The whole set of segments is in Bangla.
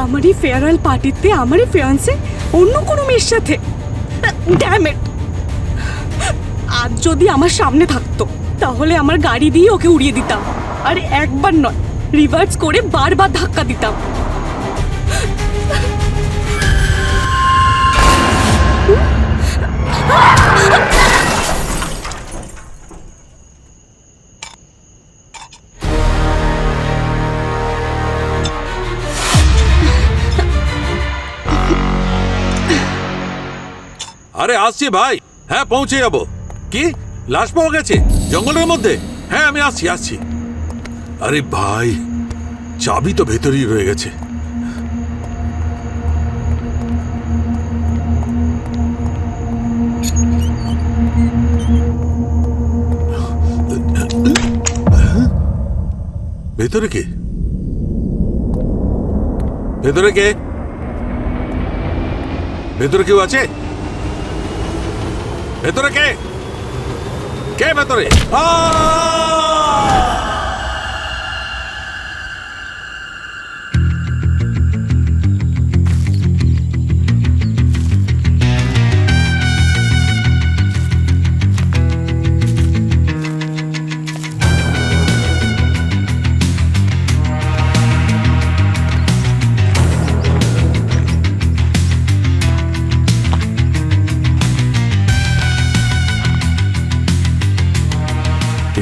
আমারই ফেয়ারওয়েল পার্টিতে আমারই ফিয়ান্সে অন্য কোনো মেয়ের সাথে। Damn it! আজ যদি আমার সামনে থাকতো তাহলে আমার গাড়ি দিয়ে ওকে উড়িয়ে দিতাম, আর একবার নয় রিভার্স করে বারবার ধাক্কা দিতাম। আরে আসছি ভাই, হ্যাঁ পৌঁছে যাবো। কি লাশ পাওয়া গেছে জঙ্গলের মধ্যে? হ্যাঁ আমি আসছি আসছি। আরে ভাই চাবি তো ভেতরেই রয়ে গেছে। ভেতরে কে? ভেতরে কে? ভেতরে কেউ আছে? ভেতরে কে? কে ভেতরে?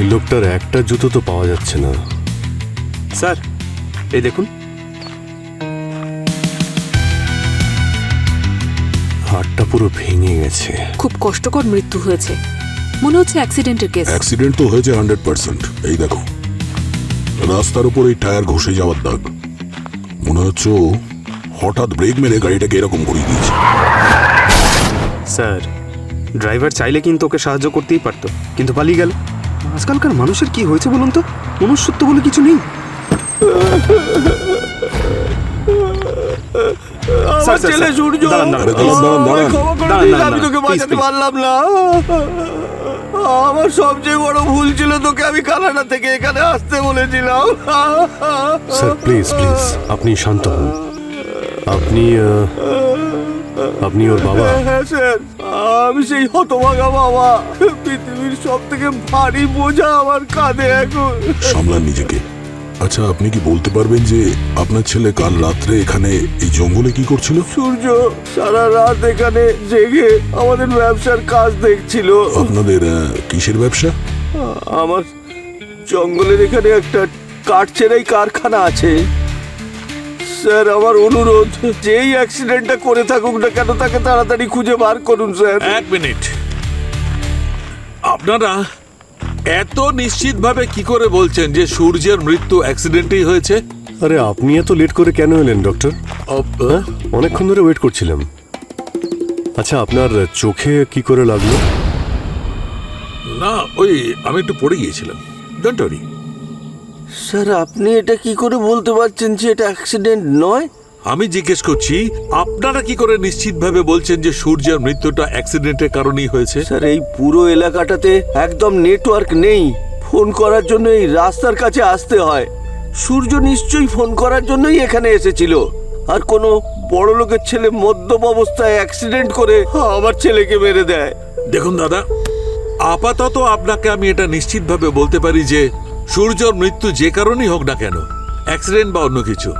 এই লোকটার একটা জুতো তো পাওয়া যাচ্ছে না। স্যার এই দেখুন, হাড়টা পুরো ভেঙে গেছে। খুব কষ্টকর মৃত্যু হয়েছে, মনে হচ্ছে অ্যাক্সিডেন্টের কেস। অ্যাক্সিডেন্ট তো হয়েছে 100%। এই দেখো রাস্তার উপর এই টায়ার ঘষে যাওয়ার দাগ। মনে হচ্ছে ও হঠাৎ ব্রেক মেরে গাড়িটাকে এরকম ঘুরিয়ে দিয়েছে। স্যার ড্রাইভার চাইলে কিন্তু ওকে সাহায্য করতেই পারতো, কিন্তু পালিয়ে গেল। আজকালকার মানুষের কি হয়েছে বলুন তো, মনুষ্যত্ব বলে কিছু নেই। আমার ছেলে সূর্য, আমি তোকে বাঁচাতে পারলাম না। আমার সবচেয়ে বড় ভুল ছিল, তোকে আমি কানাডা থেকে এখানে আসতে বলেছিলাম। স্যার প্লিজ প্লিজ আপনি শান্ত হন। আপনি ওর বাবা? হ্যাঁ স্যার, আমি সেই হতভাগা বাবা। পৃথিবীর সব থেকে ভারী বোঝা আমার কাঁধে এখন। সামলান নিজেকে। আচ্ছা আপনি কি বলতে পারবেন যে আপনার ছেলে কাল রাত্রে এখানে এই জঙ্গলে কি করছিল? সূর্য সারা রাত এখানে জেগে আমাদের ব্যবসার কাজ দেখছিল। আপনাদের কিসের ব্যবসা? আমার জঙ্গলের এখানে একটা কাঠ ছেড়াই কারখানা আছে। স্যার আমার অনুরোধ, যেই অ্যাক্সিডেন্টটা করে থাকুক না কেন তাকে তাড়াতাড়ি খুঁজে বার করুন স্যার। এক মিনিট, আপনারা এত নিশ্চিতভাবে কি করে বলছেন যে সূর্যের মৃত্যু অ্যাক্সিডেন্টেই হয়েছে? আরে আপনি এত লেট করে কেন এলেন ডক্টর? অনেকক্ষণ ধরে ওয়েট করছিলাম। আচ্ছা আপনার চোখে কি করে লাগলো? না ওই আমি একটু পড়ে গিয়েছিলাম। Don't worry. স্যার আপনি এটা কি করে বলতে পারছেন যে এটা অ্যাক্সিডেন্ট নয়? আমি জিজ্ঞেস করছি আপনারা কি করে নিশ্চিতভাবে বলছেন যে সূর্যের মৃত্যুটা অ্যাক্সিডেন্টের কারণেই হয়েছে? স্যার এই পুরো এলাকাটাতে একদম নেটওয়ার্ক নেই। ফোন করার জন্য এই রাস্তার কাছে আসতে হয়। সূর্য নিশ্চয়ই ফোন করার জন্যই এখানে এসেছিল। আর কোনো বড় লোকের ছেলে মদ্যপ অবস্থায় অ্যাক্সিডেন্ট করে আমার ছেলেকে মেরে দেয়। দেখুন দাদা, আপাতত আপনাকে আমি এটা নিশ্চিতভাবে বলতে পারি যে সূর্যর মৃত্যু যে কারণেই হোক না কেন, অ্যাক্সিডেন্ট বা অন্য কিছু,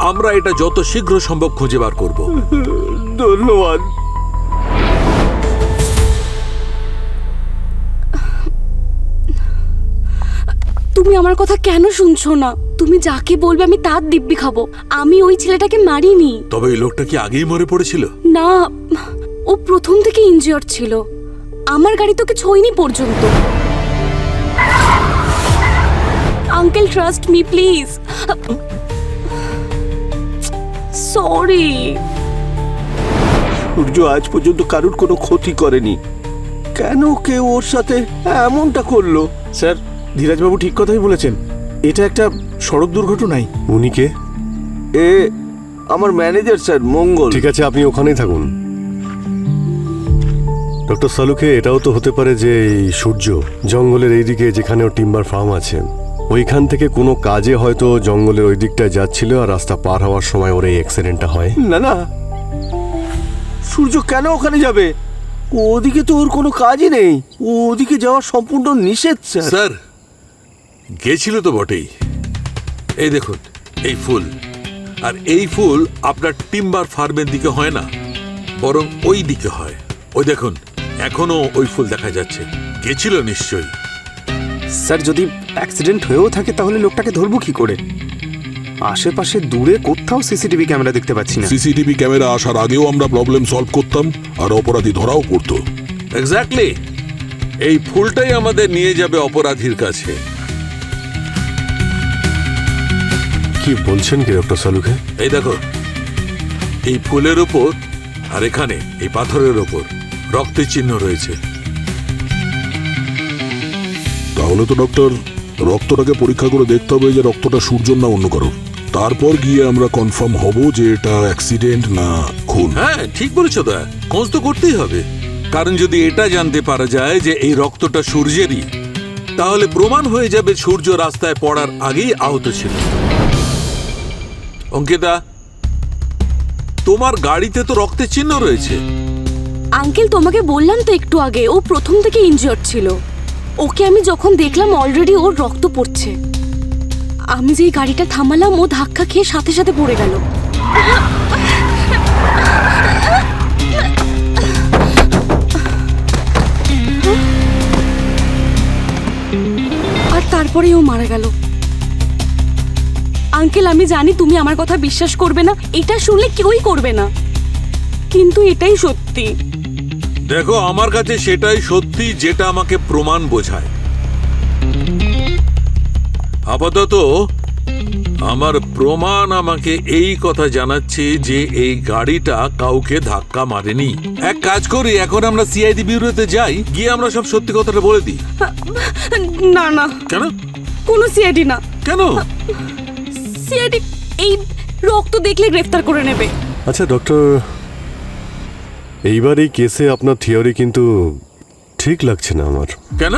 আমরা এটা যত শীঘ্র সম্ভব খুঁজে বার করব। ধন্যবাদ। তুমি আমার কথা কেন শুনছো না? তুমি যাকে বলবে আমি তার দিব্যি খাবো। আমি ওই ছেলেটাকে মারিনি। তবে এই লোকটা কি আগেই মরে পড়েছিল? না, ও প্রথম থেকে ইনজিওর ছিল। আমার গাড়ি তোকে ছোঁয়নি পর্যন্ত। Uncle trust me please. Sorry. সূর্য আজ পর্যন্ত কারুর কোনো ক্ষতি করেনি, কেন কেউ ওর সাথে এমনটা করলো? স্যার ধীরাজবাবু ঠিক কথাই বলেছেন, এটা একটা সড়ক দুর্ঘটনাই। উনি কে? এ আমার ম্যানেজার স্যার, মঙ্গল। ঠিক আছে আপনি ওখানেই থাকুন। ডক্টর সালুকে এটাও তো হতে পারে যে এই সূর্য জঙ্গলের এইদিকে যেখানে ওর টিম্বার ফার্ম আছে ওইখান থেকে কোনো কাজে হয়তো জঙ্গলের ওই দিকটায় যাচ্ছিল আর রাস্তা পার হওয়ার সময় ওর এই অ্যাক্সিডেন্টটা হয়। না না, সূর্য কেন ওখানে যাবে? ওদিকে তো ওর কোনো কাজই নেই। ওদিকে যাওয়া সম্পূর্ণ নিষেধ স্যার। স্যার গেছিল তো বটেই। এই দেখুন এই ফুল, আর এই ফুল আপনার টিম্বার ফার্মের দিকে হয় না, বরং ওই দিকে হয়। ওই দেখুন এখনো ওই ফুল দেখা যাচ্ছে। গেছিল নিশ্চয়ই। স্যার যদি অ্যাক্সিডেন্ট হয়েও থাকে তাহলে লোকটাকে ধরবো কি করে? আশেপাশে দূরে কোথাও সিসিটিভি ক্যামেরা দেখতে পাচ্ছি না। সিসিটিভি ক্যামেরা আসার আগেও আমরা প্রবলেম সলভ করতাম আর অপরাধী ধরাও পড়তো। এক্স্যাক্টলি, এই ফুলটাই আমাদের নিয়ে যাবে অপরাধীর কাছে। কি বলছেন কি ডক্টর সালুখে? এই দেখো এই ফুলের ওপর আর এখানে এই পাথরের ওপর রক্তের চিহ্ন রয়েছে। তাহলে তো ডক্টর রক্তটাকে পরীক্ষা করে দেখতে হবে যে রক্তটা সূর্যর না অন্য কারোর। তারপর গিয়ে আমরা কনফার্ম হব যে এটা অ্যাক্সিডেন্ট না খুন। হ্যাঁ ঠিক বলেছো দা, খোঁজ তো করতেই হবে। কারণ যদি এটা জানতে পারা যায় যে এই রক্তটা সূর্যেরই, তাহলে প্রমাণ হয়ে যাবে সূর্য রাস্তায় পড়ার আগেই আহত ছিল। অঙ্কিতা, তোমার গাড়িতে তো রক্তের চিহ্ন রয়েছে। আঙ্কেল তোমাকে বললাম তো একটু আগে, ও প্রথম থেকে ইনজিওর্ড ছিল। ওকে আমি যখন দেখলাম অলরেডি ওর রক্ত পড়ছে। আমি যেই গাড়িটা থামালাম ও ধাক্কা খেয়ে সাথে সাথে পড়ে গেল। আর তারপরেই ও মারা গেল। আঙ্কেল আমি জানি তুমি আমার কথা বিশ্বাস করবে না, এটা শুনলে কেউই করবে না, কিন্তু এটাই সত্যি। দেখো আমার কাছে সেটাই সত্যি যেটা আমাকে প্রমাণ বোঝায়। আপাতত আমার প্রমাণ আমাকে এই কথা জানাচ্ছে যে এই গাড়িটা কাউকে ধাক্কা মারেনি। এক কাজ করি, এখন আমরা সিআইডি ব্যুরোতে যাই, গিয়ে আমরা সব সত্যি কথাটা বলে দিই। না না, কেন? কোনো সিআইডি না। কেন? সিআইডি এই রক্ত দেখলে গ্রেফতার করে নেবে। আচ্ছা ডক্টর, এইবার এই কেসে আপনার থিওরি কিন্তু ঠিক লাগছে না আমার। কেন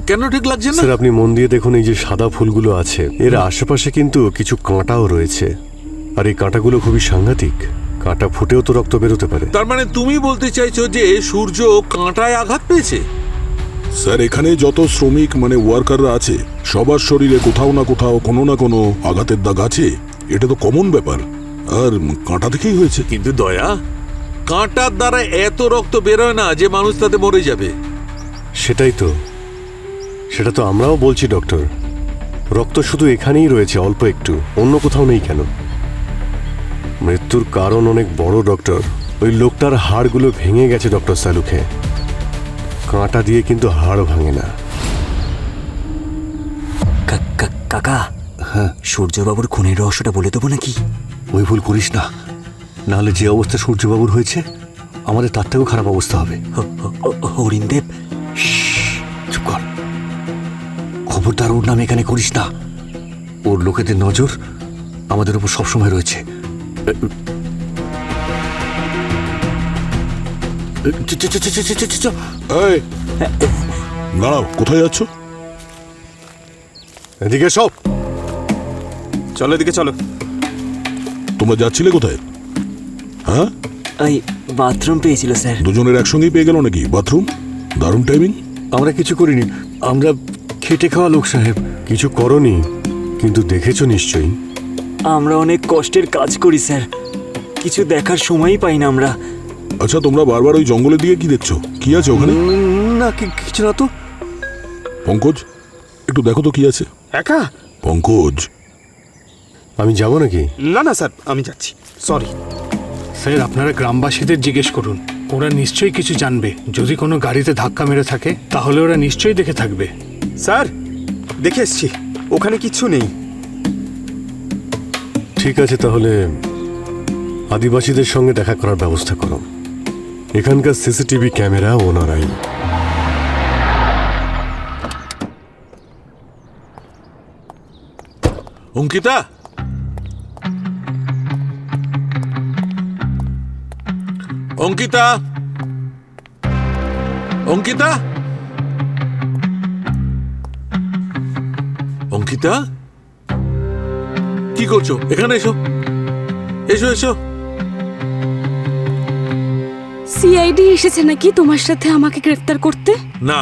কেন ঠিক লাগছে না? স্যার আপনি মন দিয়ে দেখুন, এই যে সাদা ফুলগুলো আছে এর আশেপাশে কিন্তু কিছু কাঁটাও রয়েছে, আর এই কাঁটাগুলো খুবই সাংঘাতিক। কাঁটা ফুটেও তো রক্ত বেরোতে পারে। তার মানে তুমি বলতে চাইছো যে সূর্য কাঁটায় আঘাত পেয়েছে? স্যার এখানে যত শ্রমিক মানে ওয়ার্কাররা আছে সবার শরীরে কোথাও না কোথাও কোনো না কোনো আঘাতের দাগ আছে। এটা তো কমন ব্যাপার, আর কাঁটা থেকেই হয়েছে। কিন্তু দয়া, কাঁটার দ্বারা এত রক্ত বেরোয় না যে মানুষ তাতে মরে যাবে। সেটা তো আমরাও বলছি ডক্টর। রক্ত শুধু এখানেই রয়েছে, অল্প একটু, অন্য কোথাও নেই কেন? মৃত্যুর কারণ অনেক বড় ডক্টর। ওই লোকটার হাড়গুলো ভেঙে গেছে ডক্টর সালুখে। কাঁটা দিয়ে কিন্তু হাড় ভাঙে না। কাকা, হ্যাঁ সূর্যবাবুর খুনের রহস্যটা বলে দেবো নাকি? ওই ভুল করিস না, নাহলে যে অবস্থা সূর্যবাবুর হয়েছে আমাদের তার থেকেও খারাপ অবস্থা হবে। হরিণদেব, চুপ কর, খবরদার ওর নাম এখানে করিস না। ওর লোকেদের নজর আমাদের উপর সবসময় রয়েছে। এই, দাঁড়াও, কোথায় যাচ্ছ? এদিকে সব। চলো এদিকে চলো। তোমরা যাচ্ছিলে কোথায়? হ্যাঁ, ওই বাথরুম পেয়েছিল স্যার। দুজনের একসঙ্গেই পেয়ে গেল নাকি বাথরুম? দারুণ টাইমিং। আমরা কিছু করিনি, আমরা খেটে খাওয়া লোক সাহেব। কিছু করনি, কিন্তু দেখেছো নিশ্চয়ই। আমরা অনেক কষ্টের কাজ করি স্যার, কিছু দেখার সময়ই পাই না আমরা। আচ্ছা তোমরা বারবার ওই জঙ্গলের দিকে কি দেখছো? কি আছে ওখানে? না কিছু না তো। পঙ্কজ, একটু দেখো তো কি আছে। একা? পঙ্কজ, আমি যাব নাকি? না না স্যার, আমি যাচ্ছি, সরি। স্যার আপনারা গ্রামবাসীদের জিজ্ঞেস করুন, ওরা নিশ্চয়ই কিছু জানবে। যদি কোনো গাড়িতে ধাক্কা মেরে থাকে তাহলে ওরা নিশ্চয়ই দেখে থাকবে। স্যার দেখে এসছি, ওখানে কিচ্ছু নেই। ঠিক আছে, তাহলে আদিবাসীদের সঙ্গে দেখা করার ব্যবস্থা করো। এখানকার সিসিটিভি ক্যামেরা ওনারাই। অঙ্কিতা, অঙ্কিতা, অঙ্কিতা, অঙ্কিতা, কি করছো? এখানে এসো, এসো এসো। সিআইডি এসেছে নাকি তোমার সাথে আমাকে গ্রেফতার করতে? না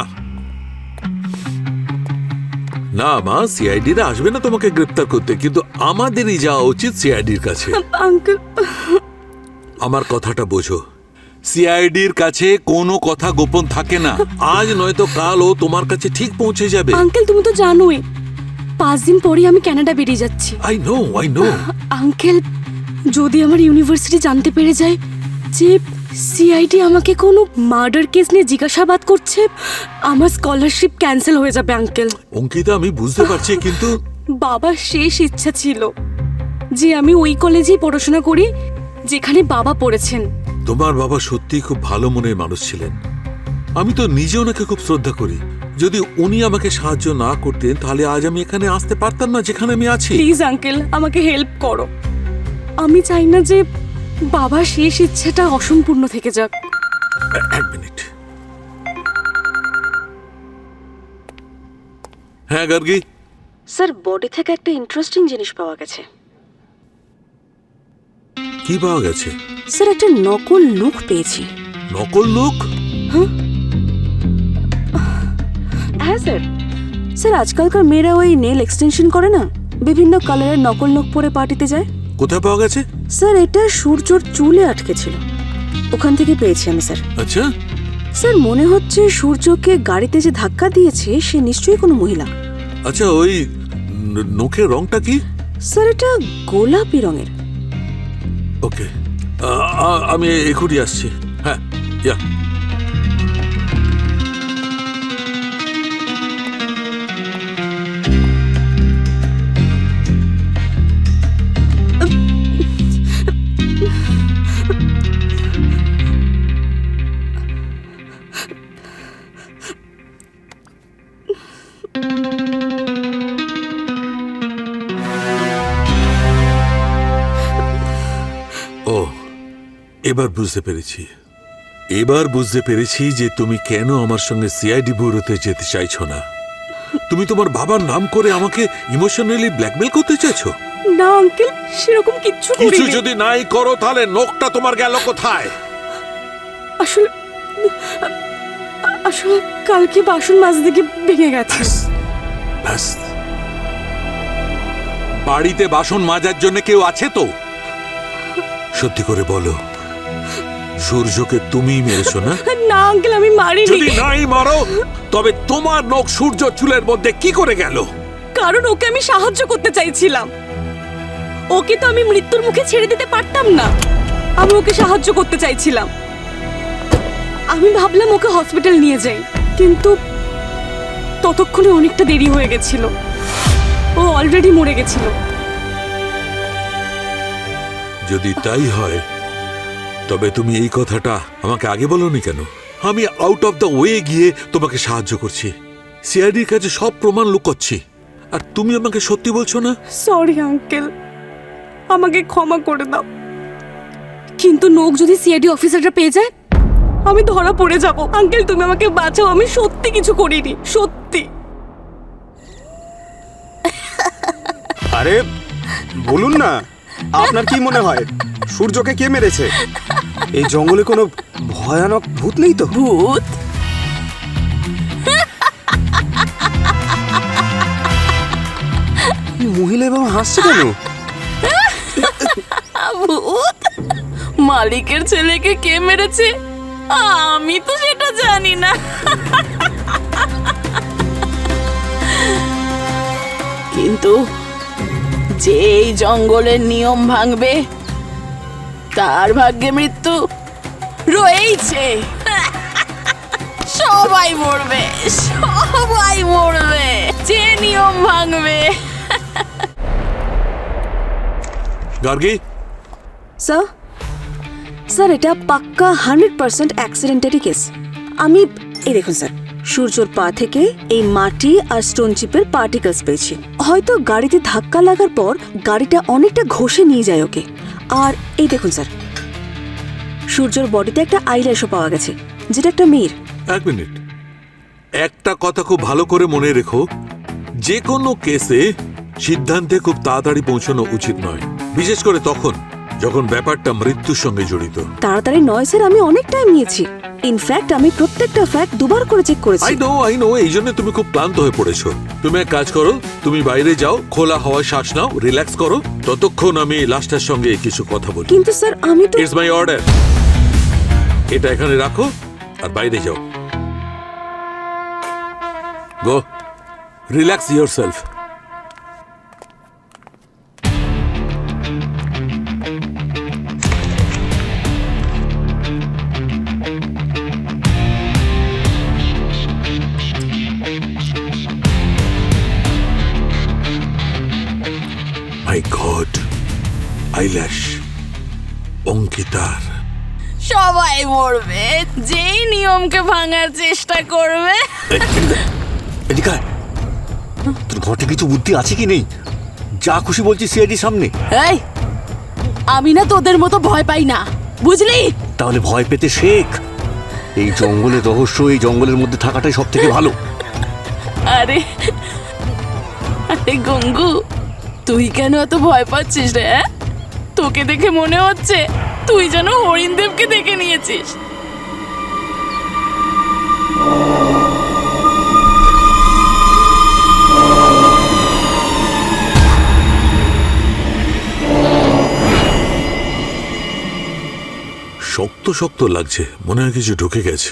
না মা, সিআইডিরা আসবে না তোমাকে গ্রেফতার করতে, কিন্তু আমাদেরই যাওয়া উচিত সিআইডির কাছে। আঙ্কেল, আমার কথাটা বোঝো, সিআইডির কাছে কোনো কথা গোপন থাকে না। আজ নয়তো কাল ও তোমার কাছে ঠিক পৌঁছে যাবে। আঙ্কেল তুমি তো জানোই 5 দিন পরে আমি কানাডা বেরিয়ে যাচ্ছি। I know. আঙ্কেল, যদি আমার ইউনিভার্সিটি জানতে পেরে যায় যে সিআইডি আমাকে কোনো মার্ডার কেস নিয়ে জিজ্ঞাসাবাদ করছে, আমার স্কলারশিপ ক্যান্সেল হয়ে যাবে আঙ্কেল। অঙ্কিতা, আমি বুঝতে পারছি, কিন্তু বাবার শেষ ইচ্ছা ছিল যে আমি ওই কলেজেই পড়াশোনা করি যেখানে বাবা পড়েছেন। তোমার বাবা সত্যিই খুব ভালো মনের মানুষ ছিলেন। আমি তো নিজে ওনাকে খুব শ্রদ্ধা করি। যদি উনি আমাকে সাহায্য না করতেন তাহলে আজ আমি এখানে আসতে পারতাম না যেখানে আমি আছি। প্লিজ আঙ্কেল, আমাকে হেল্প করো। আমি চাই না যে বাবার শেষ ইচ্ছাটা অসম্পূর্ণ থেকে যাক। এক মিনিট। হ্যাঁ গার্গী। স্যার, বডি থেকে একটা ইন্টারেস্টিং জিনিস পাওয়া গেছে। কি পাওয়া গেছে? স্যার, একটা নকল নখ পেয়েছি। নকল লোক? হ্যাঁ স্যার। স্যার, আজকালকার মেয়েরা ওই নেল এক্সটেনশন করে না, বিভিন্ন কালারের নকল নখ পরে পার্টিতে যায়। কোথায় পাওয়া গেছে? স্যার, এটা সূর্যর চুলে আটকে ছিল, ওখান থেকে পেয়েছি আমি স্যার। আচ্ছা স্যার, মনে হচ্ছে সূর্যকে গাড়িতে যে ধাক্কা দিয়েছে সে নিশ্চয়ই কোনো মহিলা। আচ্ছা, ওই নখের রংটা কি? স্যার, এটা গোলাপি রঙের। ওকে, আমি এখনই আসছি। হ্যাঁ, ইয়া। ও, এবার বুঝতে পেরেছি যে তুমি কেন আমার সঙ্গে সিআইডি ব্যুরোতে যেতে চাইছো না। তুমি তোমার বাবার নাম করে আমাকে ইমোশনালি ব্ল্যাকমেল করতে চাইছো। না আঙ্কেল, সেরকম কিচ্ছু কিছু করিনি। যদি নাই করো তাহলে নখটা তোমার গেল কোথায়? আসলে আসলে কালকে বাসন মাজতে গিয়ে ভেঙে গেছে। ব্যাস। বাড়িতে বাসন মাজার জন্য কেউ আছে তো? সত্যি করে বলো, সূর্যকে তুমি মেরেছো না? না আঙ্কেল, আমি মারিনি। যদি নাই মারো তবে তোমার নখ সূর্য চুলের মধ্যে কি করে গেল? কারণ ওকে আমি সাহায্য করতে চাইছিলাম। ওকে তো আমি মৃত্যুর মুখে ছেড়ে দিতে পারতাম না। আমি ওকে সাহায্য করতে চাইছিলাম। আমি ভাবলাম ওকে হসপিটাল নিয়ে যাই, কিন্তু ততক্ষণে অনেকটা দেরি হয়ে গেছিল। ও অলরেডি মরে গেছিল। যদি তাই হয় তবে তুমি এই কথাটা আমাকে আগে বলোনি কেন? আমি আউট অফ দ্য ওয়ে গিয়ে তোমাকে সাহায্য করছি, সিআইডির কাছে সব প্রমাণ লুকোচ্ছি, আর তুমি আমাকে সত্যি বলছো না? সরি আঙ্কেল, আমাকে ক্ষমা করে দাও। কিন্তু নোক যদি সিআইডি অফিসাররা পেয়ে যায় আমি ধরা পড়ে যাব। আঙ্কেল, তুমি আমাকে বাঁচাও। আমি সত্যি কিছু করিনি, সত্যি। আরে বলুন না, আপনার কি মনে হয় সূর্যকে কে মেরেছে? এই জঙ্গলে কোনো ভয়ানক ভূত নেই তো? ভূত? মহিলা এবং হাসছে কেন? ভূত? মালিকের ছেলেকে কে মেরেছে আমি তো সেটা জানি না। কিন্তু যে এই জঙ্গলের নিয়ম ভাঙবে তার ভাগ্যে মৃত্যু রয়েছে। সবাই মরবে, সবাই মরবে যে নিয়ম ভাঙবে। গার্গী, স্যার, স্যার, এটা পাক্কা 100% অ্যাক্সিডেন্টারি কেস। আমি এই দেখুন স্যার, সূর্যর পা থেকে এই মাটি আর স্টোন চিপের পার্টিকেলস পেয়েছি। হয়তো গাড়িতে ধাক্কা লাগার পর গাড়িটা অনেকটা ঘষে নিয়ে যায় ওকে। আর এই দেখুন স্যার, সূর্যর বডিতে একটা আইল্যাশও পাওয়া গেছে, যেটা একটা মেয়ের। এক মিনিট, একটা কথা খুব ভালো করে মনে রেখো, যে কোনো কেসে সিদ্ধান্তে খুব তাড়াতাড়ি পৌঁছানো উচিত নয়, বিশেষ করে তখন যখন ব্যাপারটা মৃত্যুর সঙ্গে জড়িত। তাড়াতাড়ি নয় স্যার, আমি অনেক টাইম নিয়েছি। ইনফ্যাক্ট আমি প্রত্যেকটা ফ্যাক্ট দুবার করে চেক করেছি। আই নো এই জন্য তুমি খুব ক্লান্ত হয়ে পড়েছো। তুমি এক কাজ করো, তুমি বাইরে যাও, খোলা হাওয়ায় শ্বাস নাও, রিল্যাক্স করো, ততক্ষণ আমি লাস্টার সঙ্গে কিছু কথা বলি। কিন্তু স্যার আমি তো ইটস মাই অর্ডার। এটা এখানে রাখো আর বাইরে যাও। গো, রিল্যাক্স ইয়োরসেলফ। মাই গড, আইল্যাশ অঙ্কিতার। সবাই মরবে যেই নিয়মকে ভাঙার চেষ্টা করবে। এদিকে আয়। তোর ঘটে কিছু বুদ্ধি আছে কি নেই? যা খুশি বলছিস সিআইডির সামনে। এই, আমি না তোদের মতো ভয় পাই না, বুঝলি? তাহলে ভয় পেতে শেখ। এই জঙ্গলের রহস্য, এই জঙ্গলের মধ্যে থাকাটাই সব থেকে ভালো। আরে আরে গঙ্গু, তুই কেন এত ভয় পাচ্ছিস রে? তোকে দেখে মনে হচ্ছে তুই যেন হরিণদেবকে দেখে নিয়েছিস। শক্ত শক্ত লাগছে, মনে হয় কিছু ঢুকে গেছে।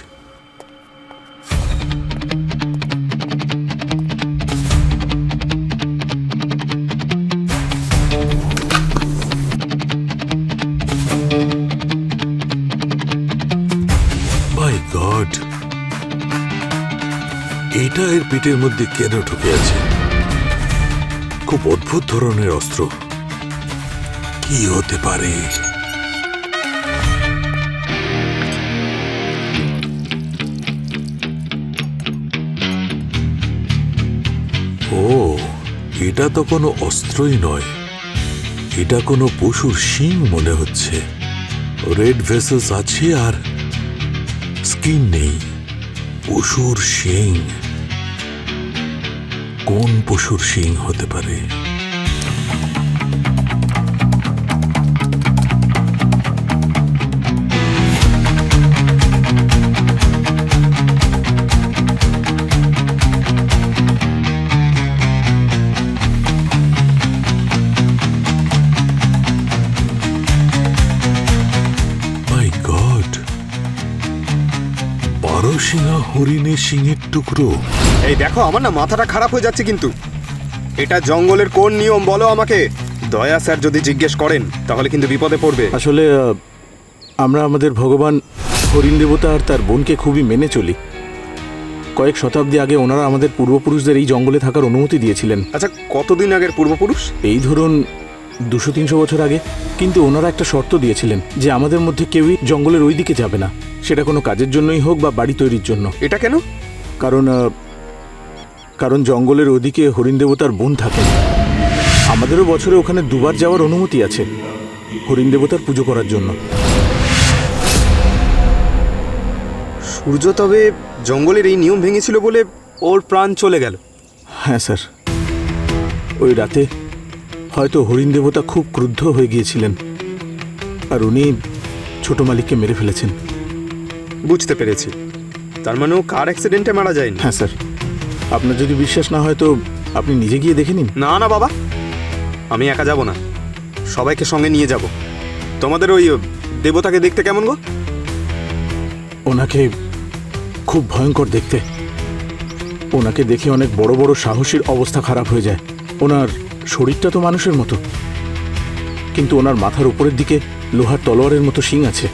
মাই গড, এটা এর পিঠের মধ্যে কেন ঢুকে আছে? খুব অদ্ভুত ধরনের অস্ত্র। কি হতে পারে? ও, এটা তো কোনো অস্ত্রই নয়, এটা কোনো পশুর শিং মনে হচ্ছে। রেড ভেসেলস আছে আর স্কিন নেই। পশুর শিং। কোন পশুর শিং হতে পারে? সিংহা হরিণের সিংহের টুকরো। এই দেখো, আমার না মাথাটা খারাপ হয়ে যাচ্ছে। কিন্তু এটা জঙ্গলের কোন নিয়ম বলো আমাকে? দয়া স্যার যদি জিজ্ঞেস করেন তাহলে কিন্তু বিপদে পড়বে। আসলে আমরা আমাদের ভগবান হরিণ দেবতা আর তার বোনকে খুবই মেনে চলি। কয়েক শতাব্দী আগে ওনারা আমাদের পূর্বপুরুষদের এই জঙ্গলে থাকার অনুমতি দিয়েছিলেন। আচ্ছা, কতদিন আগের পূর্বপুরুষ? এই ধরুন 200-300 বছর আগে। কিন্তু ওনারা একটা শর্ত দিয়েছিলেন যে আমাদের মধ্যে কেউই জঙ্গলের ওই দিকে যাবে না, সেটা কোনো কাজের জন্যই হোক বা বাড়ি তৈরির জন্য। এটা কেন? কারণ জঙ্গলের ওদিকে হরিণ দেবতার বোন থাকেন। আমাদেরও বছরে ওখানে দুবার যাওয়ার অনুমতি আছে হরিণ দেবতার পুজো করার জন্য। সূর্য তবে জঙ্গলের এই নিয়ম ভেঙেছিল বলে ওর প্রাণ চলে গেল? হ্যাঁ স্যার, ওই রাতে হয়তো হরিণ দেবতা খুব ক্রুদ্ধ হয়ে গিয়েছিলেন আর উনি ছোট মালিককে মেরে ফেলেছেন। বুঝতে পেরেছি। তার মানে ও কার অ্যাক্সিডেন্টে মারা যায়নি? হ্যাঁ স্যার, আপনার যদি বিশ্বাস না হয় তো আপনি নিজে গিয়ে দেখে নিন। না না বাবা, আমি একা যাব না, সবাইকে সঙ্গে নিয়ে যাব। তোমাদের ওই দেবতাকে দেখতে কেমন গো? ওনাকে খুব ভয়ঙ্কর দেখতে। ওনাকে দেখে অনেক বড় বড় সাহসীর অবস্থা খারাপ হয়ে যায়। ওনার শরীরটা তো মানুষের মতো, কিন্তু ওনার মাথার উপরের দিকে লোহার তলোয়ারের মতো শিং আছে।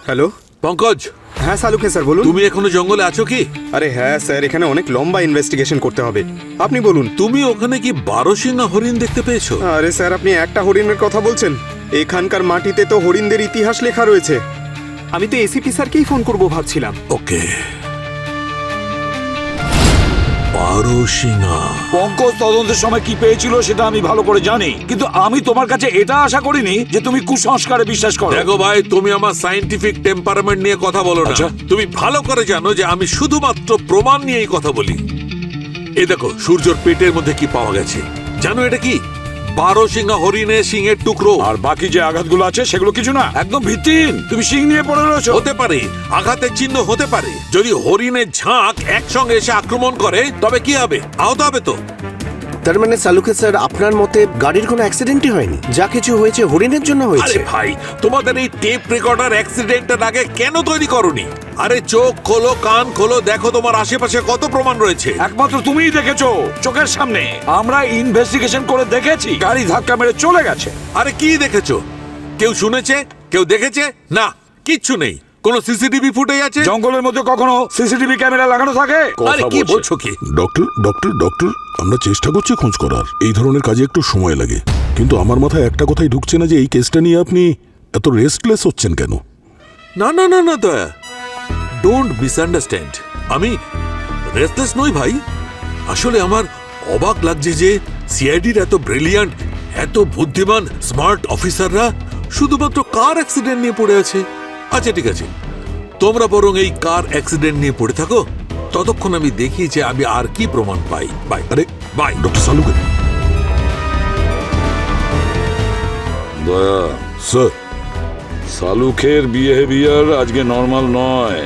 হ্যালো পঙ্কজ। হ্যাঁ সালুকে স্যার, বলুন। তুমি এখনো জঙ্গলে আছো কি? আরে হ্যাঁ স্যার, এখানে অনেক লম্বা ইনভেস্টিগেশন করতে হবে। আপনি বলুন। তুমি ওখানে কি 12 সিংহা হরিণ দেখতে পেয়েছো? আরে স্যার, আপনি একটা হরিণের কথা বলছেন? এখানকার মাটিতে তো হরিণদের ইতিহাস লেখা রয়েছে। আমি তো এসিপি স্যারকেই ফোন করবো ভাবছিলাম। ওকে, বারোশিঙা। পঙ্কজ তদন্তের সময় কি পেয়েছিল সেটা আমি ভালো করে জানি, কিন্তু আমি তোমার কাছে এটা আশা করিনি যে তুমি কুসংস্কারে বিশ্বাস করো। দেখো ভাই, তুমি আমার সায়েন্টিফিক টেম্পারামেন্ট নিয়ে কথা বলো না। আচ্ছা। তুমি ভালো করে জানো যে আমি শুধুমাত্র প্রমাণ নিয়েই কথা বলি। এই দেখো, সূর্যর পেটের মধ্যে কি পাওয়া গেছে জানো? এটা কি? বারোশিঙা হরিণের সিংহের টুকরো। আর বাকি যে আঘাতগুলো আছে সেগুলো কিছু না, একদম ভিত্তিহীন। তুমি সিং নিয়ে পড়ে রয়েছো। হতে পারে, আঘাতের চিহ্ন হতে পারে। যদি হরিণের ঝাঁক একসঙ্গে এসে আক্রমণ করে তবে কি হবে? আহত হবে তো। তার মানে সালুকে স্যার, আপনার মতে গাড়ির কোনো অ্যাক্সিডেন্টই হয়নি? যা কিছু হয়েছে হরিণের জন্য আরে হয়েছে। ভাই, তোমাদের এই টেপ রেকর্ডার অ্যাক্সিডেন্টের আগে কেন তৈরি করনি? আরে চোখ খোলো, কান খোলো, দেখো তোমার আশেপাশে কত প্রমাণ রয়েছে। একমাত্র তুমিই দেখেছো চোখের সামনে। আমরা ইনভেস্টিগেশন করে দেখেছি গাড়ি ধাক্কা মেরে চলে গেছে। আরে কি দেখেছো? কেউ শুনেছে? কেউ দেখেছে? না, কিচ্ছু নেই। কোন সিসিটিভি ফুটেজ আছে? জঙ্গলের মধ্যে কখনো সিসিটিভি ক্যামেরা লাগানো থাকে? আরে কি বলছো কি? ডক্টর ডক্টর ডক্টর আমরা চেষ্টা করছি খোঁজ করার। এই ধরনের কাজে একটু সময় লাগে, কিন্তু আমার মাথায় একটা কথাই ঢুকছে না যে এই কেসটা নিয়ে আপনি এত রেস্টলেস হচ্ছেন কেন? না না না না দয়া, ডোন্ট মিসআন্ডারস্ট্যান্ড। আমি রেস্টলেস নই ভাই। আসলে আমার অবাক লাগছে যে সিআইডির এত ব্রিলিয়ান্ট, এত বুদ্ধিমান, স্মার্ট অফিসাররা শুধুমাত্র কার অ্যাক্সিডেন্ট নিয়ে পড়ে আছে। আচ্ছা ঠিক আছে, তোমরা বরং এই কার অ্যাক্সিডেন্ট নিয়ে পড়ে থাকো, ততক্ষণ আমি দেখি যে আমি আর কি প্রমাণ পাই। বাই। আরে বাই। ডক্টর সালুকে। দয়া, স্যার, সালুকের বিহেভিয়ার আজকে নর্মাল নয়।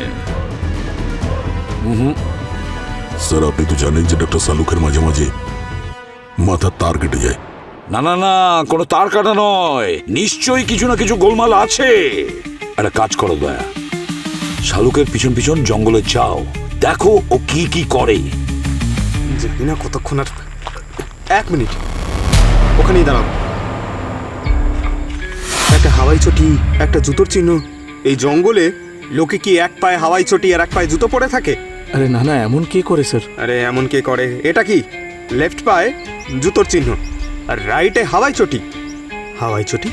স্যার আপনি তো জানেন যে ডক্টর সালুকের মাঝে মাঝে মাথার তার কেটে যায়। না না না, কোনো তার কাটা নয়, নিশ্চয়ই কিছু না কিছু গোলমাল আছে। একটা কাজ করো দয়া, শালুকের পিছন পিছন জঙ্গলে যাও, দেখো ও কি কি করে। জানি না কতক্ষণ আর। 1 মিনিট, ওখানেই দাঁড়াও। একটা হাওয়াই চটি, একটা জুতোর চিহ্ন। এই জঙ্গলে লোকে কি এক পায়ে হাওয়াই চটি আর এক পায়ে জুতো পরে থাকে? আরে না না, এমন কে করে স্যার? আরে এমন কে করে? এটা কি লেফট পায়ে জুতোর চিহ্ন আর রাইটে হাওয়াই চটি। হাওয়াই চটি।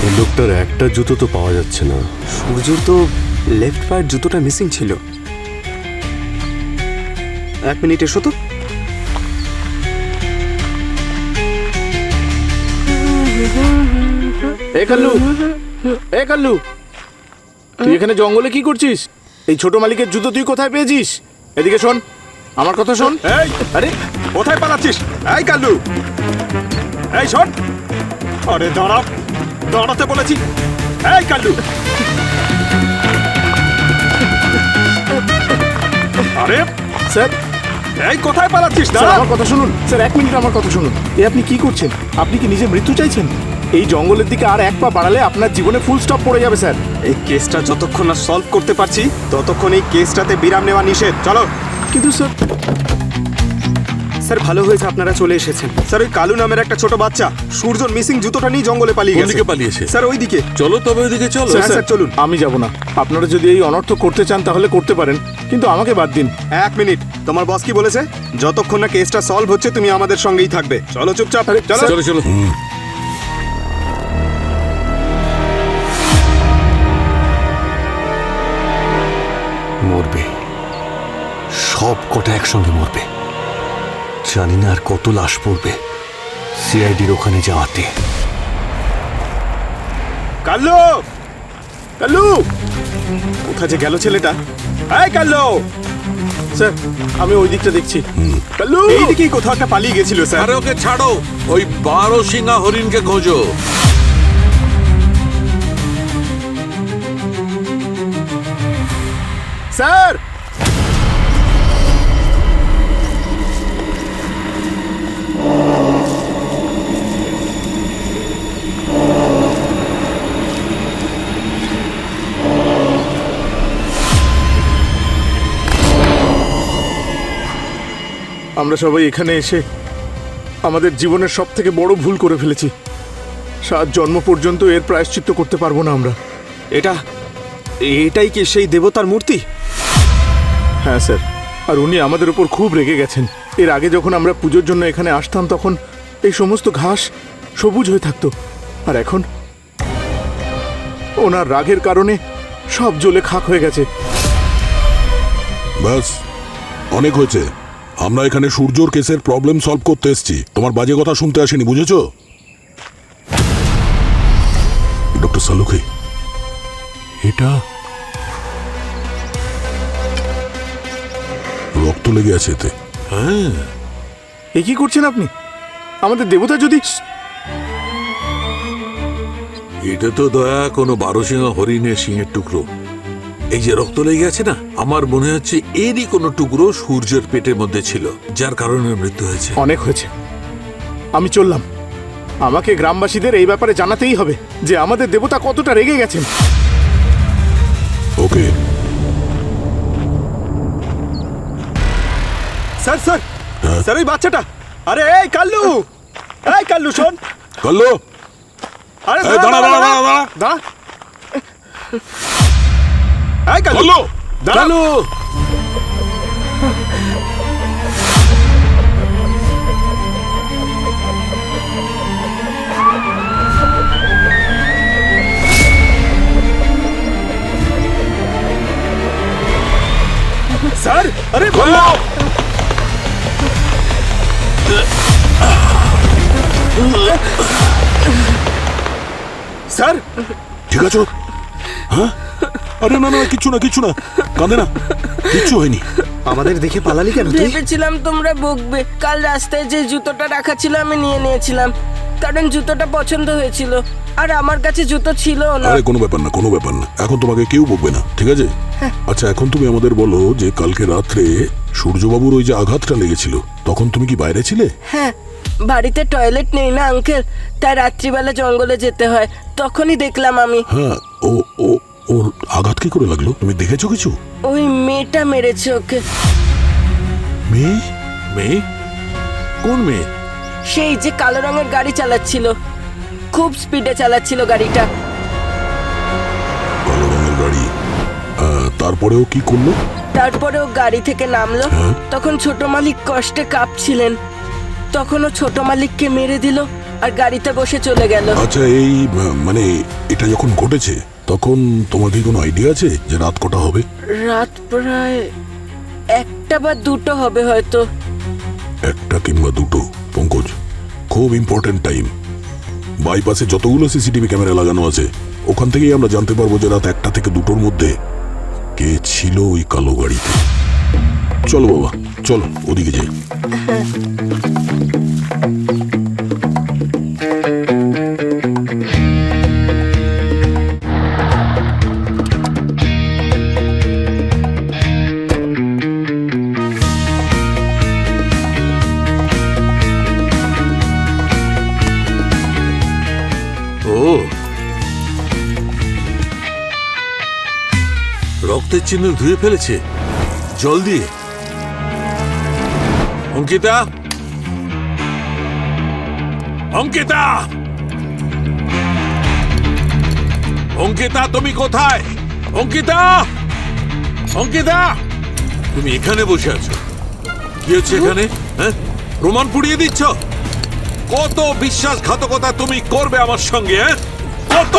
এই লোকটার একটা জুতো তো পাওয়া যাচ্ছে না। সূর্যর তো লেফট পায়ের জুতোটা মিসিং ছিল। 1 মিনিট, এসো তো। এ কাল্লু, এ কাল্লু, তুই এখানে জঙ্গলে কি করছিস? এই ছোট মালিকের জুতো তুই কোথায় পেয়েছিস? এদিকে শোন, আমার কথা শোন। এই, আরে কোথায় পালাচ্ছিস? এই কাল্লু, এই শোন। আরে দাঁড়া, দাঁড়াতে বলেছি। এই কাল্লু, আরে স্যার, এই কোথায় পালাচ্ছিস? স্যার দাঁড়া। আমার কথা শুনুন স্যার, 1 মিনিট আমার কথা শুনুন। এ আপনি কি করছেন? আপনি কি নিজে মৃত্যু চাইছেন? এই জঙ্গলের দিকে আর 1 পা বাড়ালে আপনার জীবনে ফুল স্টপ পড়ে যাবে স্যার। এই কেসটা যতক্ষণ না সলভ করতে পারছি ততক্ষণ এই কেসটাতে বিরাম নেওয়া নিষেধ। চলো। কিন্তু স্যার, স্যার ভালো হয়েছে আপনারা চলে এসেছেন। স্যার ওই কালু নামের একটা ছোট বাচ্চা সূর্যর মিসিং জুতোটা নিয়ে জঙ্গলে পালিয়ে কোন গেছে। দিকে পালিয়েছে? স্যার ওইদিকে। চলো তবে ওইদিকে চলো। স্যার, স্যার, চলুন। আমি যাব না। আপনারা যদি এই অনর্থ করতে চান তাহলে করতে পারেন, কিন্তু আমাকে বাদ দিন। 1 মিনিট, তোমার বস কি বলেছে? যতক্ষণ না কেসটা সলভ হচ্ছে তুমি আমাদের সঙ্গেই থাকবে। চলো চুপচাপ। চলো। চলো চলো। মরবে, সব কটা একসঙ্গে মরবে। জানি না আর কত লাশ পড়বে সিআইডির ওখানে যাওয়াতে। কাল্লু, কাল্লু, কোথায় যে গেল ছেলেটা? এই কাল্লু। স্যার আমি ওই দিকটা দেখছি। কাল্লু, এইদিকেই কোথাও একটা পালিয়ে গেছিল স্যার। আরে ওকে ছাড়ো, ওই বারোশিঙা হরিণকে খোঁজো। স্যার, আমরা সবাই এখানে এসে আমাদের জীবনের সবথেকে বড় ভুল করে ফেলেছি। 7 জন্ম পর্যন্ত এর প্রায়শ্চিত্ত করতে পারবো না আমরা। এটাই কি সেই দেবতার মূর্তি? হ্যাঁ স্যার, আর উনি আমাদের উপর খুব রেগে গেছেন। এর আগে যখন আমরা পুজোর জন্য এখানে আসতাম তখন এই সমস্ত ঘাস সবুজ হয়ে থাকতো, আর এখন ওনার রাগের কারণে সব জ্বলে খাক হয়ে গেছে। ব্যাস, অনেক হয়েছে। আমরা এখানে সূর্যর কেসের প্রবলেম সলভ করতে এসেছি, তোমার বাজে কথা শুনতে আসেনি, বুঝেছো? ডক্টর সালুখে, এটা রক্ত লেগে আছে এতে। হ্যাঁ, এ কি করছেন আপনি? আমাদের দেবতা যদি... এটা তো দয়া কোনো 12 সিংহ হরিণের সিংহের টুকরো। এই যে রক্ত লেগে আছে না, আমার মনে হচ্ছে এরই কোনো টুকরো সূর্যের পেটের মধ্যে ছিল, যার কারণে মৃত্যু হয়েছে। অনেক হয়েছে, আমি চললাম। আমাকে গ্রামবাসীদের এই ব্যাপারে জানাতেই হবে যে আমাদের দেবতা কতটা রেগে গেছেন। ওকে স্যার স্যার হ্যাঁ? স্যার ওই বাচ্চাটা, আরে এই কাল্লু, এই কাল্লু শোন। কাল্লু, আরে এই দাঁড়া দাঁড়া দাঁড়া দাঁড়া। দাঁড়া, এই কাল্লু, কাল্লু, দাঁড়া। কালু, স্যার, আরে কাল্লু, স্যার, ঠিক আছো? হ্যাঁ? আরে না না, কিচ্ছু না, কিচ্ছু না, কাঁদে না, কিচ্ছু হয়নি। আমাদের দেখে পালালি কেন তুই? ভেবেছিলাম তোমরা বকবে। কাল রাস্তায় যে জুতোটা রাখা ছিল আমি নিয়ে নিয়েছিলাম, কারণ জুতোটা পছন্দ হয়েছিল আর আমার কাছে জুতো ছিল না। আরে কোনো ব্যাপার না, কোনো ব্যাপার না, এখন তোমাকে কেউ বকবে না, ঠিক আছে? আচ্ছা, এখন তুমি আমাদের বলো যে কালকে রাত্রে সূর্যবাবুর ওই যে আঘাতটা লেগেছিল, তখন তুমি কি বাইরে ছিলে? হ্যাঁ, বাড়িতে টয়লেট নেই না আঙ্কেল, তাই রাত্রিবেলা জঙ্গলে যেতে হয়, তখনই দেখলাম আমি। হ্যাঁ, ও ও ওর আঘাত কি করে লাগলো, তুমি দেখেছো কিছু? ওই মেয়েটা মেরেছে ওকে। মেয়ে? মেয়ে? কোন মেয়ে? সেই যে কালো রঙের গাড়ি চালাচ্ছিল, খুব স্পিডে চালাচ্ছিল গাড়িটা। কালো রঙের গাড়ি? তারপরেও কি করলো? তারপরে ও গাড়ি থেকে নামলো, হ্যাঁ। তখন ছোট মালিক কষ্টে কাঁপছিলেন, তখন ও ছোট মালিককে মেরে দিল আর গাড়িতে বসে চলে গেল। আচ্ছা, এই মানে এটা যখন ঘটেছে তখন তোমার কি কোনো আইডিয়া আছে যে রাত কটা হবে? রাত প্রায় 1টা বা 2টো হবে হয়তো। 1টা কিংবা 2টো? পঙ্কজ, খুব ইম্পর্টেন্ট টাইম। বাইপাসে যতগুলো সিসিটিভি ক্যামেরা লাগানো আছে ওখান থেকেই আমরা জানতে পারবো যে রাত 1টা থেকে 2টোর মধ্যে কে ছিল ওই কালো গাড়িতে। চলো বাবা, চলো ওদিকে যাই। ও, রক্তের চিহ্ন ধুয়ে ফেলেছে জল দিয়ে। অঙ্কিতা, অঙ্কিতা, অঙ্কিতা, তুমি কোথায়? অঙ্কিতা, অঙ্কিতা, তুমি এখানে বসে আছো, কি হচ্ছে এখানে? হ্যাঁ, প্রমাণ পুড়িয়ে দিচ্ছ? কত বিশ্বাসঘাতকতা তুমি করবে আমার সঙ্গে? হ্যাঁ, কত?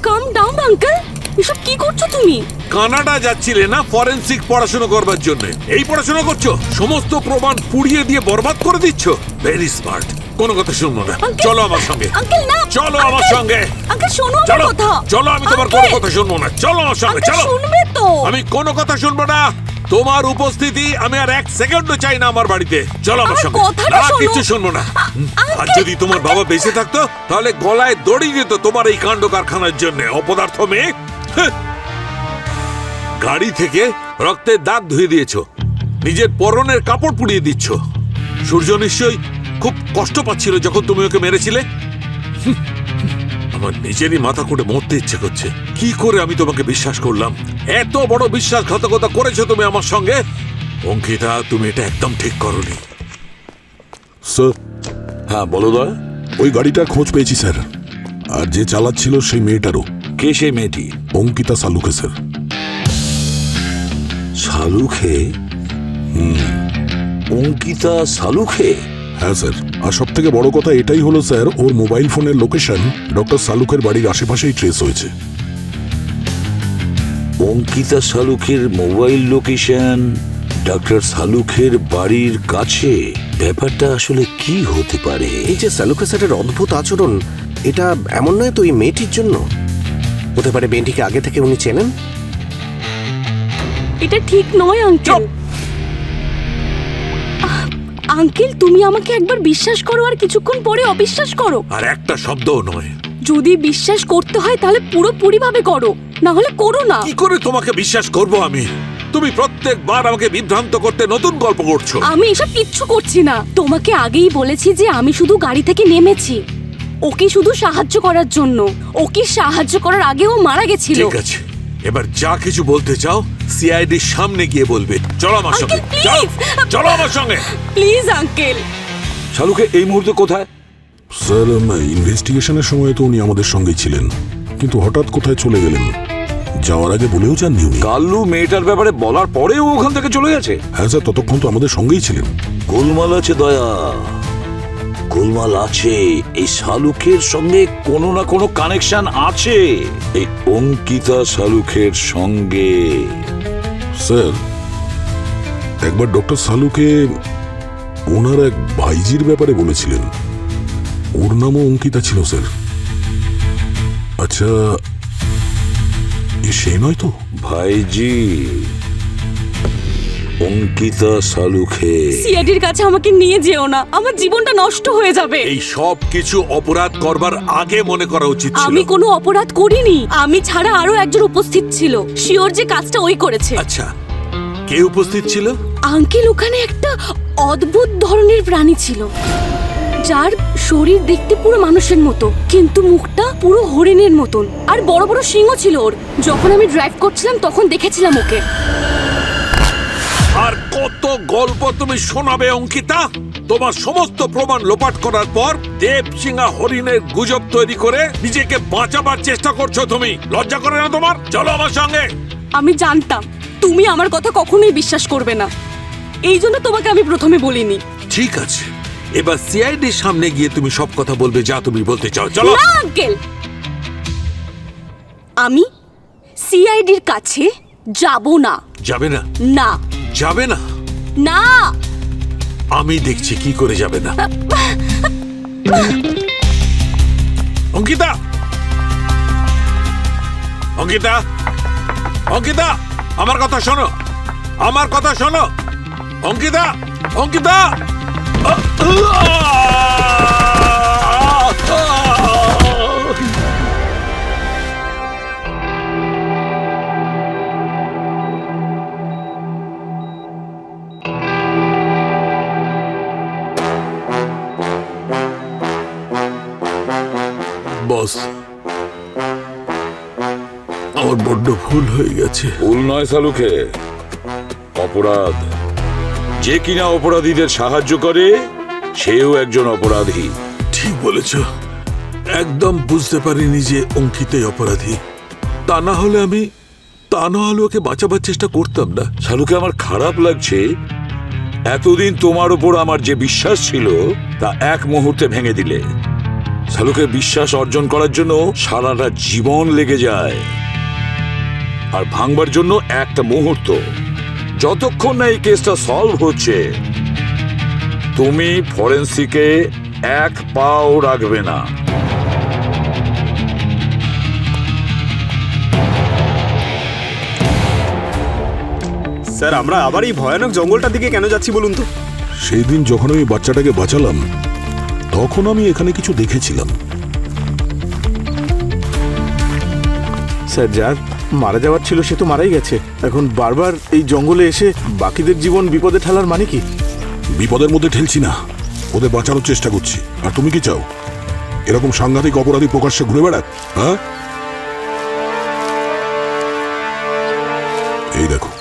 কাম ডাউন আঙ্কেল, এসব কি করছো তুমি? কানাডা যাচ্ছিলে না ফরেনসিক পড়াশোনা করবার জন্য, এই পড়াশোনা করছো? সমস্ত প্রমাণ পুড়িয়ে দিয়ে বরবাদ করে দিচ্ছ। Very smart. কোনো কথা শুনবো না, আঙ্কেল, চলো আমার সঙ্গে। আঙ্কেল না, চলো আমার আঙ্কেল, সঙ্গে। আঙ্কেল শোনো আমার চলো, কথা। চলো, আমি তোমার কোনো কথা শুনবো না, চলো আমার সঙ্গে, আঙ্কেল চলো। শুনবে তো? আমি কোনো কথা শুনবো না, তোমার উপস্থিতি আমি আর 1 সেকেন্ডও চাই না আমার বাড়িতে। চলো আমার আমার সঙ্গে। কথাটা না, শোনো। কিছু শুনবো না। আর যদি তোমার বাবা বেঁচে থাকতো তাহলে গলায় দড়ি দিত তোমার এই কাণ্ড কারখানার জন্য, অপদার্থ মেয়ে। হ্যাঁ। গাড়ি থেকে রক্তের দাগ ধুয়ে দিয়েছো, নিজের পরনের কাপড় পুড়িয়ে দিচ্ছ। সূর্য নিশ্চয়ই খুব কষ্ট পাচ্ছিল যখন তুমি ওকে মেরেছিলে। আমার নিজেরই মাথা করে মরতে ইচ্ছে করছে। কি করে আমি তোমাকে বিশ্বাস করলাম? এত বড় বিশ্বাসঘাতকতা করেছো তুমি আমার সঙ্গে। অঙ্কিতা, তুমি এটা একদম ঠিক করোনি। স্যার, হ্যাঁ বলো দয়া। ওই গাড়িটার খোঁজ পেয়েছি স্যার, আর যে চালাচ্ছিল সেই মেয়েটারও। কে সেই মেয়েটি? অঙ্কিতা সালুকে স্যার। সালুখে? অঙ্কিতা সালুখে? হ্যাঁ স্যার, আর সব থেকে বড় কথা এটাই হলো স্যার, ওর মোবাইল ফোনের লোকেশন ডক্টর সালুকের বাড়ির আশেপাশেই ট্রেস হয়েছে। অঙ্কিতা সালুখের মোবাইল লোকেশন ডক্টর শালুকের বাড়ির কাছে ব্যাপারটা আসলে কি হতে পারে? এই যে সালুকা স্যারের অদ্ভুত আচরণ, এটা এমন নয় তো এই মেয়েটির জন্য? হতে পারে মেয়েটিকে আগে থেকে উনি চেনেন। এটা ঠিক নয় আঙ্কেল। আঙ্কেল, তুমি আমাকে একবার বিশ্বাস করো আর কিছুক্ষণ পরে অবিশ্বাস করো। আর একটা শব্দও নয়। যদি বিশ্বাস করতে হয় তাহলে পুরোপুরি ভাবে করো, না হলে করো না। কি করে তোমাকে বিশ্বাস করব আমি? তুমি প্রত্যেকবার আমাকে বিভ্রান্ত করতে নতুন গল্প করছো। আমি এসব কিচ্ছু করছি না। তোমাকে আগেই বলেছি যে আমি শুধু গাড়ি থেকে নেমেছি ওকে শুধু সাহায্য করার জন্য। ওকে সাহায্য করার আগে ও মারা গেছিল। ঠিক আছে, এবার যা কিছু বলতে চাও সিআইডির সামনে গিয়ে বলবে। চলো আমার সঙ্গে, আঙ্কেল, চলো, প্লিজ। চলো আমার সঙ্গে। Please uncle. শালুকে এই মুহূর্তে কোথায়? স্যার, ইনভেস্টিগেশনের সময় তো উনি আমাদের সঙ্গেই ছিলেন, কিন্তু হঠাৎ কোথায় চলে গেলেন যাওয়ার আগে বলেও যাননি উনি। কাল্লু মেয়েটার ব্যাপারে বলার পরেও ওখান থেকে চলে গেছে? হ্যাঁ স্যার, ততক্ষণ তো আমাদের সঙ্গেই ছিলেন। গোলমাল আছে দয়া, গোলমাল আছে। এই শালুকের সঙ্গে কোনো না কোনো কানেকশন আছে, এই অঙ্কিতা শালুকের সঙ্গে। স্যার, একবার ডক্টর সালুকে ওনার এক ভাইজির ব্যাপারে বলেছিলেন, ওর নামও অঙ্কিতা ছিল স্যার। আচ্ছা, সে নয় তো? ভাইজি অঙ্কিতা শালুকে। সিআইডির কাছে আমাকে নিয়ে যেও না, আমার জীবনটা নষ্ট হয়ে যাবে। এই সব কিছু অপরাধ করবার আগে মনে করা উচিত ছিল। আমি কোনো অপরাধ করিনি। আমি ছাড়া আরো একজন উপস্থিত ছিল, শিওর যে কাজটা ওই করেছে। আচ্ছা, কে উপস্থিত ছিল? আঙ্কেল, ওখানে একটা অদ্ভুত ধরনের প্রাণী ছিল, যার শরীর দেখতে পুরো মানুষের মতো, কিন্তু মুখটা পুরো হরিণের মতন, আর বড় বড় সিংহ ছিল ওর। যখন আমি ড্রাইভ করছিলাম তখন দেখেছিলাম ওকে। আর কত গল্প তুমি শোনাবে অঙ্কিতা? তোমার সমস্ত প্রমাণ লোপাট করার পর দেবসিংহা হরিণের গুজব তৈরি করে নিজেকে বাঁচাবার চেষ্টা করছো তুমি। লজ্জা করে না তোমার? চলো আমার সঙ্গে। আমি জানতাম তুমি আমার কথা কখনোই বিশ্বাস করবে না, এই জন্য তোমাকে আমি প্রথমে বলিনি। ঠিক আছে, এবার সিআইডির সামনে গিয়ে তুমি সব কথা বলবে যা তুমি বলতে চাও। চলো। না আঙ্কেল, আমি সিআইডির কাছে যাব না। যাবে না? না। যাবে না? না। আমি দেখছি কি করে যাবে না। অঙ্কিতা, অঙ্কিতা, অঙ্কিতা, আমার কথা শোনো, আমার কথা শোনো। অঙ্কিতা, অঙ্কিতা। বস, আমার বড্ড ভুল হয়ে গেছে। ভুল নয় শালুকে, অপরাধ। যে কিনা অপরাধীদের সাহায্য করে সেও একজন অপরাধী। ঠিক বলেছ, একদম বুঝতে পারিনি যে অঙ্কিতাই অপরাধী। তা না হলে ওকে বাঁচাবার চেষ্টা করতাম না। শালুকে, আমার খারাপ লাগছে, এতদিন তোমার উপর আমার যে বিশ্বাস ছিল তা এক মুহূর্তে ভেঙে দিলে। শালুকে, বিশ্বাস অর্জন করার জন্য সারাটা জীবন লেগে যায়, আর ভাঙবার জন্য একটা মুহূর্ত। যতক্ষণ না এই কেসটা সলভ হচ্ছে তুমি ফরেন্সিকে এক পাও রাখবে না। স্যার, আমরা আবার এই ভয়ানক জঙ্গলটার দিকে কেন যাচ্ছি বলুন তো? সেই দিন যখন আমি বাচ্চাটাকে বাঁচালাম তখন আমি এখানে কিছু দেখেছিলাম। স্যার, যার মারা যাওয়ার ছিল সে তো মারাই গেছে। এখন বারবার এই জঙ্গলে এসে বাকিদের জীবন বিপদে ঠেলার মানে কি? বিপদের মধ্যে ঠেলছি না, ওদের বাঁচানোর চেষ্টা করছি। আর তুমি কি চাও এরকম সাংঘাতিক অপরাধী প্রকাশ্যে ঘুরে বেড়াক? হ্যাঁ, এই দেখো,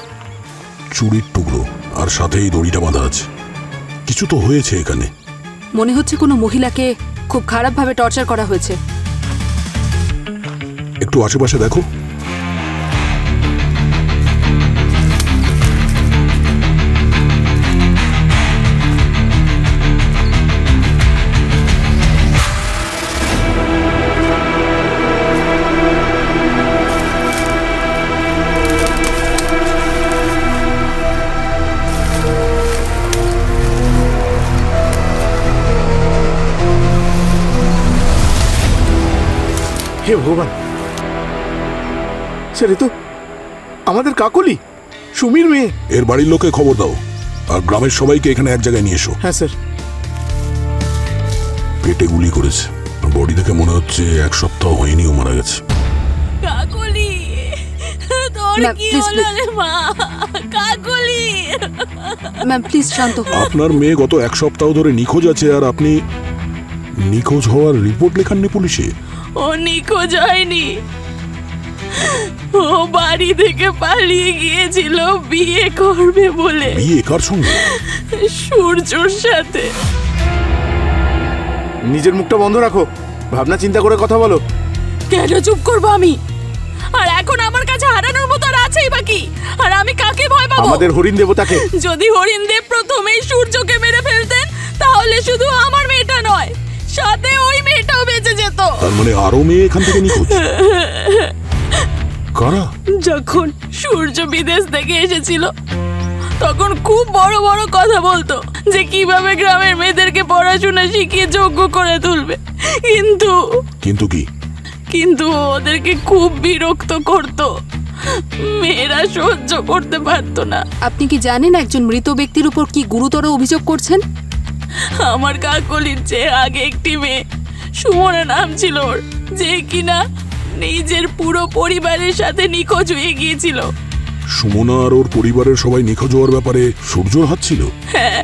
চুরির টুকরো আর সাথে এই দড়িটা বাঁধা আছে। কিছু তো হয়েছে এখানে। মনে হচ্ছে কোনো মহিলাকে খুব খারাপভাবে টর্চার করা হয়েছে। একটু আশেপাশে দেখো। হে ভগবান, স্যার এ তো আমাদের কাকলি, সুমির মেয়ে। এর বাড়ির লোকে খবর দাও, আর গ্রামের সবাইকে এখানে এক জায়গায় নিয়ে এসো। হ্যাঁ স্যার। পেটে গুলি করেছে, বডি দেখে মনে হচ্ছে 1 সপ্তাহ হয়নি ও মারা গেছে। কাকলি, তোর ম্যাম, কি please, হলো রে মা? কাকলি, ম্যাম প্লিজ শান্ত হন। আপনার মেয়ে গত 1 সপ্তাহ ধরে নিখোঁজ আছে, আর আপনি নিখোঁজ হওয়ার রিপোর্ট লেখাননি পুলিশে? ও নিখোঁজ হয়নি, ও বাড়ি থেকে পালিয়ে গিয়েছিল বিয়ে করবে বলে। বিয়ে কার সঙ্গে? সূর্যর সাথে। নিজের মুখটা বন্ধ রাখো, ভাবনা চিন্তা করে কথা বলো। কেন চুপ করবো আমি? আর এখন আমার কাছে হারানোর মতো আর আছেই বাকি। আর আমি কাকে ভয় পাবো? আমাদের হরিণ দেবতাকে। যদি হরিণদেব প্রথমেই সূর্যকে মেরে ফেলতেন তাহলে শুধু আমার মেয়েটা নয়, সাথে ওই মেয়েটাও বেঁচে যেত। তার মানে আরো মেয়ে এখান থেকে নিখোঁজ? কারা? যখন সূর্য বিদেশ থেকে এসেছিল তখন খুব বড় বড় কথা বলতো যে কিভাবে গ্রামের মেয়েদেরকে পড়াশোনা শিখিয়ে যোগ্য করে তুলবে, কিন্তু কি? কিন্তু ওদেরকে খুব বিরক্ত করত, মেয়েরা সহ্য করতে পারতো না। আপনি কি জানেন একজন মৃত ব্যক্তির উপর কি গুরুতর অভিযোগ করছেন? আমার কাকলির চেয়ে আগে একটি মেয়ে, সুমনা নাম ছিল ওর, যে কিনা নিজের পুরো পরিবারের সাথে নিখোঁজ হয়ে গিয়েছিল। সুমনা আর ওর পরিবারের সবাই নিখোঁজ হওয়ার ব্যাপারে সূর্যর হাত ছিল? হ্যাঁ,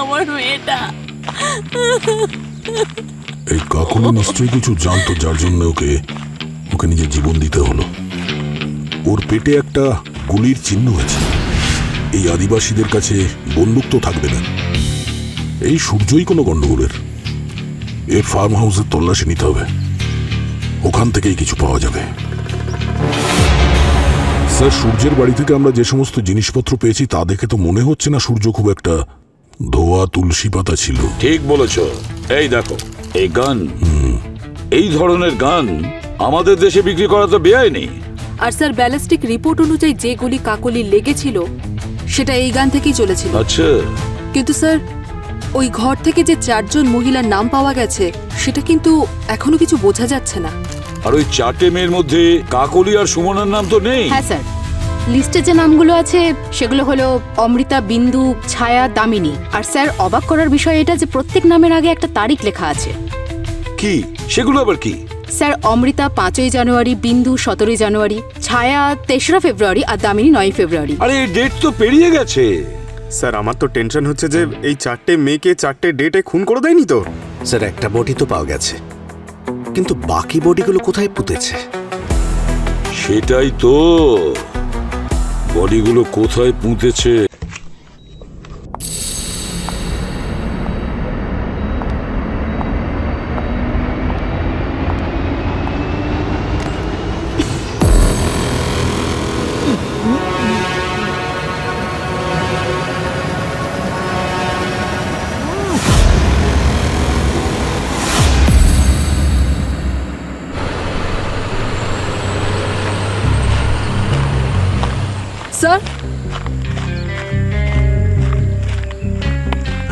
আমার মেয়েটা। এই কাকলি নিশ্চয়ই কিছু জানতো, যার জন্য ওকে নিজের জীবন দিতে হলো। ওর পেটে একটা গুলির চিহ্ন আছে। এই আদিবাসীদের কাছে বন্দুক তো থাকবে না, এই সূর্যই কোনো গন্ডগোলের। এর ফার্ম হাউসের তল্লাশি নিতে হবে, ওখান থেকেই কিছু পাওয়া যাবে। স্যার, সূর্যের বাড়ি থেকে আমরা যে সমস্ত জিনিসপত্র পেয়েছি তা দেখে তো মনে হচ্ছে না সূর্য খুব একটা ধোয়া তুলসী পাতা ছিল। ঠিক বলেছ। এই দেখো, এই গান, এই ধরনের গান আমাদের দেশে বিক্রি করা তো বেআইনি। আর স্যার ব্যালিস্টিক রিপোর্ট অনুযায়ী যে গুলি কাকলি লেগেছিল সেটা এই গান থেকেই চলেছিল। আচ্ছা, কিন্তু স্যার ওই ঘর থেকে যে 4 জন মহিলার নাম পাওয়া গেছে সেটা কিন্তু এখনো কিছু বোঝা যাচ্ছে না। আর ওই 4টে মেয়ের মধ্যে কাকলি আর সুমনার নাম তো নেই। হ্যাঁ স্যার, লিস্টে যে নামগুলো আছে সেগুলো হলো অমৃতা, বিন্দু, ছায়া, দামিনী। আর স্যার অবাক করার বিষয় এটা যে প্রত্যেক নামের আগে একটা তারিখ লেখা আছে। কি সেগুলো আবার কি? স্যার অমৃতা 5ই জানুয়ারি, বিন্দু 17ই জানুয়ারি, ছায়া 3রা ফেব্রুয়ারি আর দামিনী 9ই ফেব্রুয়ারি। আরে এই ডেট তো পেরিয়ে গেছে। স্যার, আমার তো টেনশন হচ্ছে যে এই 4টে মেয়েকে 4টে ডেটে খুন করে দেয়নি তো? স্যার একটা বডি তো পাওয়া গেছে, কিন্তু বাকি বডিগুলো কোথায় পুঁতেছে? সেটাই তো, বডিগুলো কোথায় পুঁতেছে। স্যার,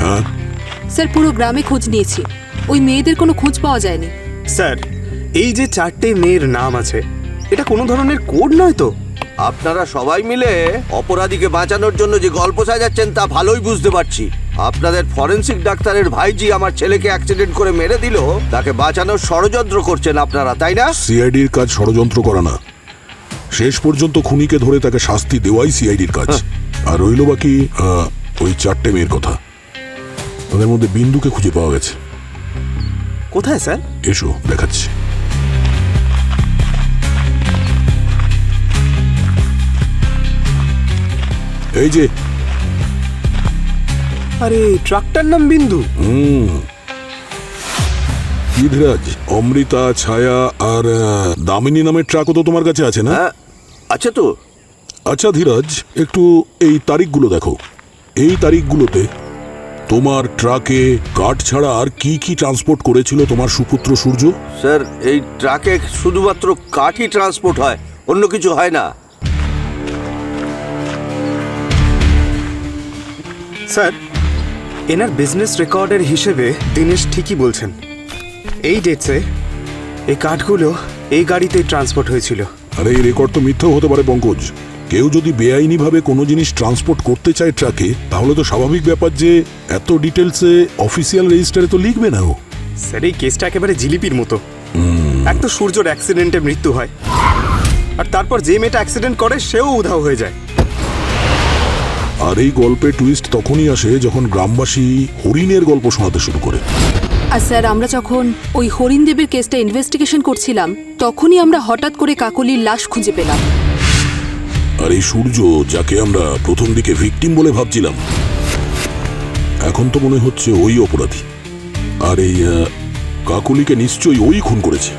হ্যাঁ স্যার পুরো গ্রামে খোঁজ নিয়েছি, ওই মেয়েদের কোনো খোঁজ পাওয়া যায়নি। স্যার, এই যে 4টে মেয়ের নাম আছে এটা কোনো ধরনের কোড নয় তো? আপনারা সবাই মিলে অপরাধীকে বাঁচানোর জন্য যে গল্প সাজাচ্ছেন তা ভালোই বুঝতে পারছি। আপনাদের ফরেনসিক ডাক্তারের ভাইজি আমার ছেলেকে অ্যাক্সিডেন্ট করে মেরে দিল, তাকে বাঁচানোর ষড়যন্ত্র করছেন আপনারা, তাই না? সিআইডির কাজ ষড়যন্ত্র করা না, শেষ পর্যন্ত খুনিকে ধরে তাকে শাস্তি দেওয়াই সিআইডির কাজ। আর রইল বাকি ওই 4টে মেয়ের কথা। তাদের মধ্যে বিন্দুকে খুঁজে পাওয়া গেছে। কোথায় স্যার? এসো দেখাচ্ছি। এই যে, আরে ট্রাকটার নাম বিন্দু। কি ধীরাজ, অমৃতা, ছায়া আর দামিনী নামের ট্রাকও তো তোমার কাছে আছে না? আচ্ছা তো। আচ্ছা ধীরাজ, একটু এই তারিখগুলো দেখো। এই তারিখগুলোতে তোমার ট্রাকে কাঠ ছাড়া আর কি কি ট্রান্সপোর্ট করেছিল তোমার সুপুত্র সূর্য? স্যার, এই ট্রাকে শুধুমাত্র কাঠই ট্রান্সপোর্ট হয়, অন্য কিছু হয় না। স্যার, এনার বিজনেস রেকর্ডের হিসেবে দিনেশ ঠিকই বলছেন। এই ডেটসে এই কাঠগুলো এই গাড়িতেই ট্রান্সপোর্ট হয়েছিল। আরে এই রেকর্ড তো মিথ্যাও হতে পারে পঙ্কজ। কেউ যদি বেআইনিভাবে কোনো জিনিস ট্রান্সপোর্ট করতে চায় ট্রাকে, তাহলে তো স্বাভাবিক ব্যাপার যে এত ডিটেলসে অফিসিয়াল রেজিস্টারে তো লিখবে না ও। স্যার এই কেসটা একেবারে জিলিপির মতো। এক তো সূর্যর অ্যাক্সিডেন্টে মৃত্যু হয়, আর তারপর যে মেয়েটা অ্যাক্সিডেন্ট করে সেও উধাও হয়ে যায়। আর এই গল্পে টুইস্ট তখনই আসে যখন গ্রামবাসী হরিণের গল্প শোনাতে শুরু করে। আর স্যার আমরা যখন ওই হরিণ দেবীর কেসটা ইনভেস্টিগেশন করছিলাম, তখনই আমরা হঠাৎ করে কাকলির লাশ খুঁজে পেলাম। আর এই সূর্য, যাকে আমরা প্রথম দিকে ভিকটিম বলে ভাবছিলাম, এখন তো মনে হচ্ছে ওই অপরাধী। আর এই কাকুলিকে নিশ্চয়ই ওই খুন করেছে।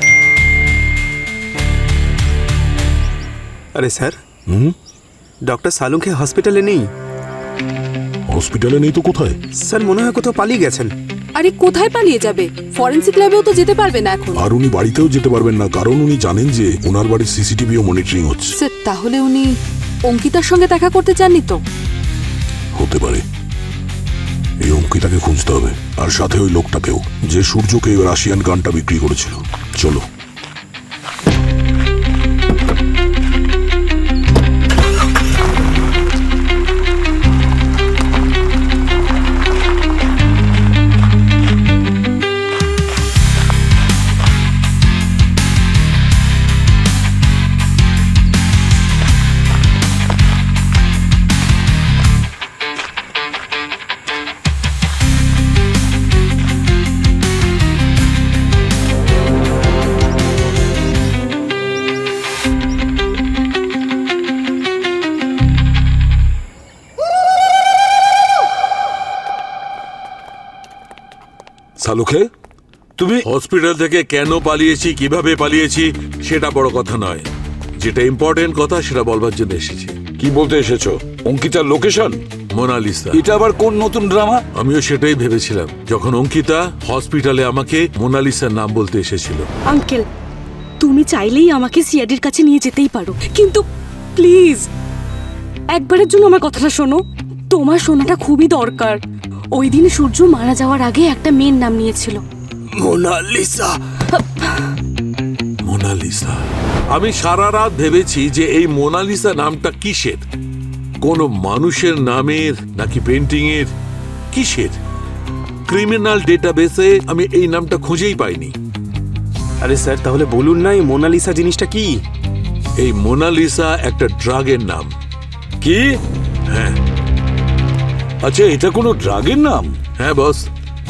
আরে স্যার, ডক্টর সালুঙ্কে হসপিটালে নেই। হসপিটালে নেই তো কোথায়? স্যার মনে হয় কোথাও পালিয়ে গেছেন। আরে কোথায় পালিয়ে যাবে? ফরেন্সিক ল্যাবেও তো যেতে পারবে না এখন। আর উনি বাড়িতেও যেতে পারবেন না, কারণ উনি জানেন যে ওনার বাড়ির সিসিটিভিও মনিটরিং হচ্ছে। স্যার তাহলে উনি অঙ্কিতার সঙ্গে দেখা করতে চাননি তো? হতে পারে। এই অঙ্কিতাকে খুঁজতে হবে, আর সাথে ওই লোকটাকেও, যে সূর্যকে ওই রাশিয়ান গানটা বিক্রি করেছিল। চলো। সালুখে, তুমি হসপিটাল থেকে কেন পালিয়েছি, কিভাবে পালিয়েছি সেটা বড় কথা নয়। যেটা ইম্পর্টেন্ট কথা সেটা বলবার জন্য এসেছি। কি বলতে এসেছো? অঙ্কিতার লোকেশন? মোনালিসা। এটা আবার কোন নতুন ড্রামা? আমিও সেটাই ভেবেছিলাম যখন অঙ্কিতা হসপিটালে আমাকে মোনালিসার নাম বলতে এসেছিল। আঙ্কেল, তুমি চাইলেই আমাকে সিআইডির কাছে নিয়ে যেতেই পারো, কিন্তু প্লিজ একবারের জন্য আমার কথাটা শোনো। তোমার শোনাটা খুবই দরকার। ওই দিন সূর্য মারা যাওয়ার আগে একটা মেয়ের নাম নিয়েছিল, মোনালিসা। মোনালিসা। আমি সারা রাত ভেবেছি যে এই মোনালিসা নামটা কিসের, কোন মানুষের নামের নাকি পেন্টিং এর, কিসের? ক্রিমিনাল ডেটাবেসে আমি এই নামটা খুঁজেই পাইনি। আরে স্যার তাহলে বলুন না এই মোনালিসা জিনিসটা কি? এই মোনালিসা একটা ড্রাগের নাম। কি? হ্যাঁ। আচ্ছা, এটা কোনো ড্রাগের নাম? হ্যাঁ বস,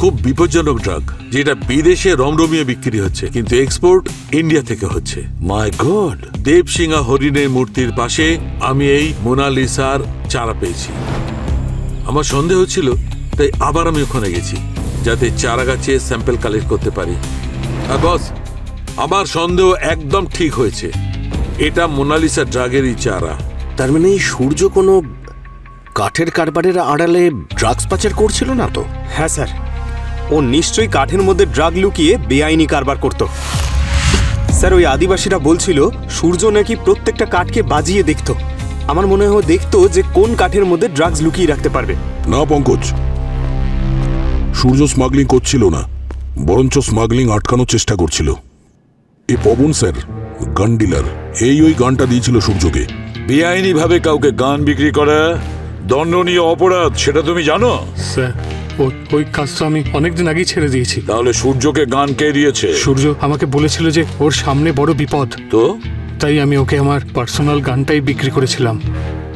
খুব বিপজ্জনক ড্রাগ, যেটা বিদেশে রমরমিয়ে বিক্রি হচ্ছে, কিন্তু এক্সপোর্ট ইন্ডিয়া থেকে হচ্ছে। মাই গড! দেবসিংহা হরিণের মূর্তির পাশে আমি এই মোনালিসার চারা পেয়েছি। আমার সন্দেহ ছিল, তাই আবার আমি ওখানে গেছি যাতে চারা গাছে স্যাম্পল কালেক্ট করতে পারি। আর বস, আমার সন্দেহ একদম ঠিক হয়েছে, এটা মোনালিসা ড্রাগেরই চারা। তার মানে এই সূর্য কোনো কাঠের কারবারের আড়ালে ড্রাগস পাচার করছিল না তো? হ্যাঁ স্যার, ও নিশ্চয়ই কাঠের মধ্যে ড্রাগ লুকিয়ে বেআইনি কারবার করত। স্যার ওই আদিবাসীরা বলছিল সূর্য নাকি প্রত্যেকটা কাঠকে বাজিয়ে দেখত। আমার মনে হয় দেখতো যে কোন কাঠের মধ্যে ড্রাগস লুকিয়ে রাখতে পারবে। না পঙ্কজ, সূর্য স্মাগলিং করছিল না, বরঞ্চ স্মাগলিং আটকানোর চেষ্টা করছিল। এই পবন স্যার, গান ডিলার, ওই গানটা দিয়েছিল সূর্যকে। বেআইনি ভাবে কাউকে গান বিক্রি করা দণ্ডনীয় অপরাধ, সেটা তুমি জানো? স্যার ওই কাজ তো আমি অনেকদিন আগেই ছেড়ে দিয়েছি। তাহলে সূর্যকে গান কে দিয়েছে? সূর্য আমাকে বলেছিল যে ওর সামনে বড় বিপদ, তো তাই আমি ওকে আমার পার্সোনাল গানটাই বিক্রি করেছিলাম।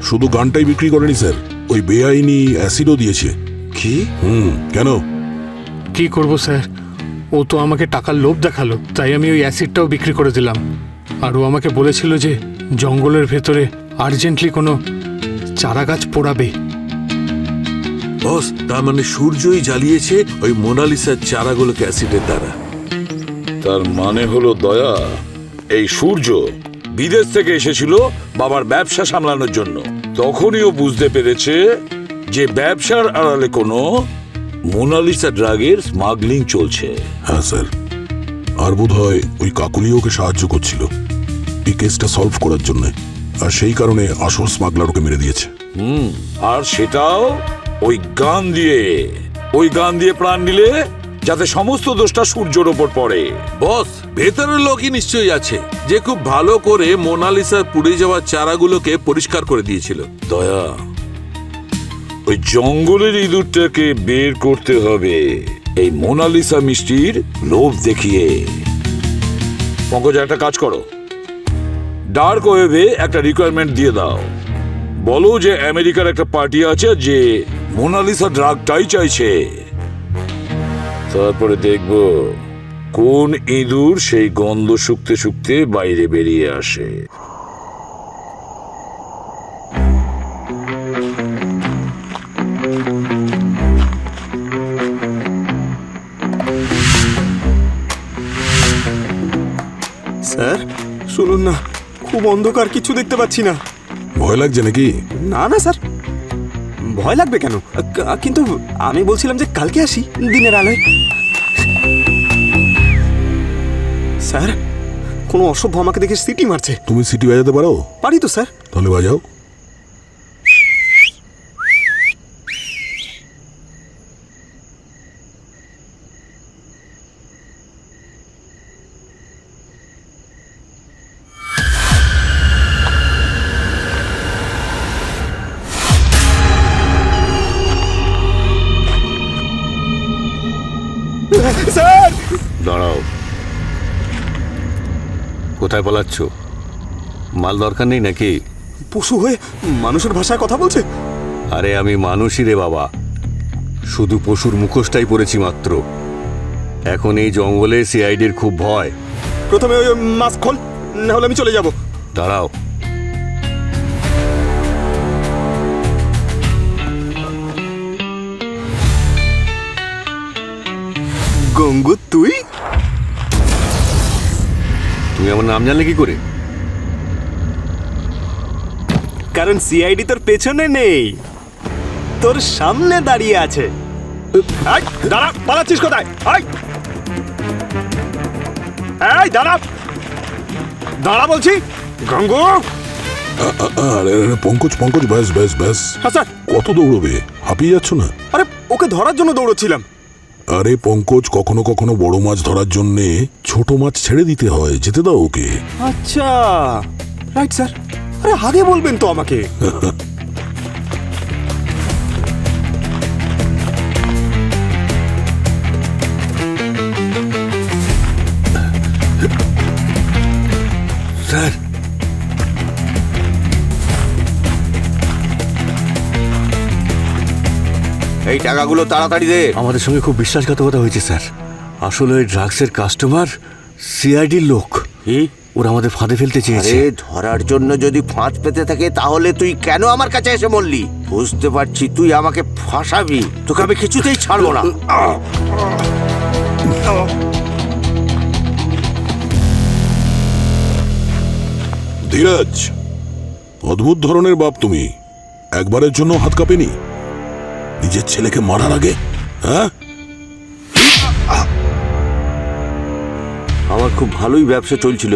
শুধু গানটাই বিক্রি করেনি স্যার, ওই বেআইনি অ্যাসিডও দিয়েছে। কি? কেন? কি করব স্যার, ও তো আমাকে টাকার লোভ দেখালো, তাই আমি ওই অ্যাসিডটাও বিক্রি করে দিলাম। আর ও আমাকে বলেছিল যে জঙ্গলের ভেতরে আর্জেন্টলি কোনো চারা গাছ পোড়াবে। বস, তার মানে সূর্যই জ্বালিয়েছে ওই মোনালিসার চারাগুলোকে অ্যাসিডের দ্বারা। তার মানে হলো দয়া, এই সূর্য বিদেশ থেকে এসেছিল বাবার ব্যবসা সামলানোর জন্য। তখনই ও বুঝতে পেরেছে যে ব্যবসার আড়ালে কোনো মোনালিসা ড্রাগের স্মাগলিং চলছে। হ্যাঁ স্যার, আর বোধ হয় ওই কাকুলি ওকে সাহায্য করছিল এই কেসটা সলভ করার জন্য, আর সেই কারণে আসল স্মাগলার ওকে মেরে দিয়েছে। আর সেটাও ওই গান দিয়ে। ওই গান দিয়ে প্রাণ নিলে যাতে সমস্ত দোষটা সূর্যর ওপর পড়ে। বস, ভেতরের লোকই নিশ্চয়ই আছে যে খুব ভালো করে মোনালিসার পুড়ে যাওয়া চারাগুলোকে পরিষ্কার করে দিয়েছিল। দয়া, ওই জঙ্গলের ইঁদুরটাকে বের করতে হবে এই মোনালিসা মিষ্টির লোভ দেখিয়ে। পঙ্কজ, একটা কাজ করো, ডার্ক ওয়েভে একটা রিকোয়ারমেন্ট দিয়ে দাও। বলো যে আমেরিকার একটা পার্টি আছে যে মোনালিসা ড্রাগটাই চাইছে। তারপরে দেখব কোন ইঁদুর সেই গন্ধ শুকতে শুকতে বাইরে বেরিয়ে আসে। স্যার শুনুন না, খুব অন্ধকার, কিছু দেখতে পাচ্ছি না। ভয় লাগছে নাকি? না না স্যার, ভয় লাগবে কেন? কিন্তু আমি বলছিলাম যে কালকে আসি দিনের আলোয়। স্যার, কোনো অসভ্য আমাকে দেখে সিটি মারছে। তুমি সিটি বাজাতে পারো? পারি তো স্যার। তাহলে বাজাও। স্যার দাঁড়াও, কোথায় পালাচ্ছ? মাল দরকার নেই নাকি? পশু হয়ে মানুষের ভাষায় কথা বলছে। আরে আমি মানুষই রে বাবা, শুধু পশুর মুখোশটাই পরেছি মাত্র। এখন এই জঙ্গলে সিআইডির খুব ভয়। প্রথমে ওই মাস্ক খোল, না হলে আমি চলে যাব। দাঁড়াও, গঙ্গু তুই? তুমি আমার নাম জানলে কি করে? কারণ সিআইডি তোর পেছনে নেই, তোর সামনে দাঁড়িয়ে আছে। এই দাঁড়া, পালাচ্ছিস কোথায়? এই দাঁড়া, দাঁড়া বলছি। গঙ্গু! আরে পঙ্কজ, পঙ্কজ, ব্যাস ব্যাস ব্যাস। হ্যাঁ স্যার। কত দৌড়বে? হাঁপিয়ে যাচ্ছ না? আরে ওকে ধরার জন্য দৌড়চ্ছিলাম। আরে পঙ্কজ, কখনো কখনো বড় মাছ ধরার জন্যে ছোট মাছ ছেড়ে দিতে হয়, যেতে দাও ওকে। আচ্ছা, রাইট স্যার। আরে আগে বলবেন তো আমাকে। স্যার, এই টাকাগুলো তাড়াতাড়ি দে। আমাদের সঙ্গে খুব বিশ্বাসঘাতকতা হয়েছে স্যার। আসলে ওই ড্রাগসের কাস্টমার সিআইডির লোক। ওরা আমাদের ফাঁদে ফেলতে চেয়েছে। আরে ধরার জন্য যদি ফাঁদ পেতে থাকে তাহলে তুই কেন আমার কাছে এসে বললি? বুঝতে পারছি তুই আমাকে ফাঁসাবি, তোকে আমি কিছুতেই ছাড়বো না। ধীরাজ, অদ্ভুত ধরনের বাপ তুমি। একবারের জন্য হাত কাঁপেনি নিজের ছেলেকে মারার আগে? হ্যাঁ, আমার খুব ভালোই ব্যবসা চলছিল,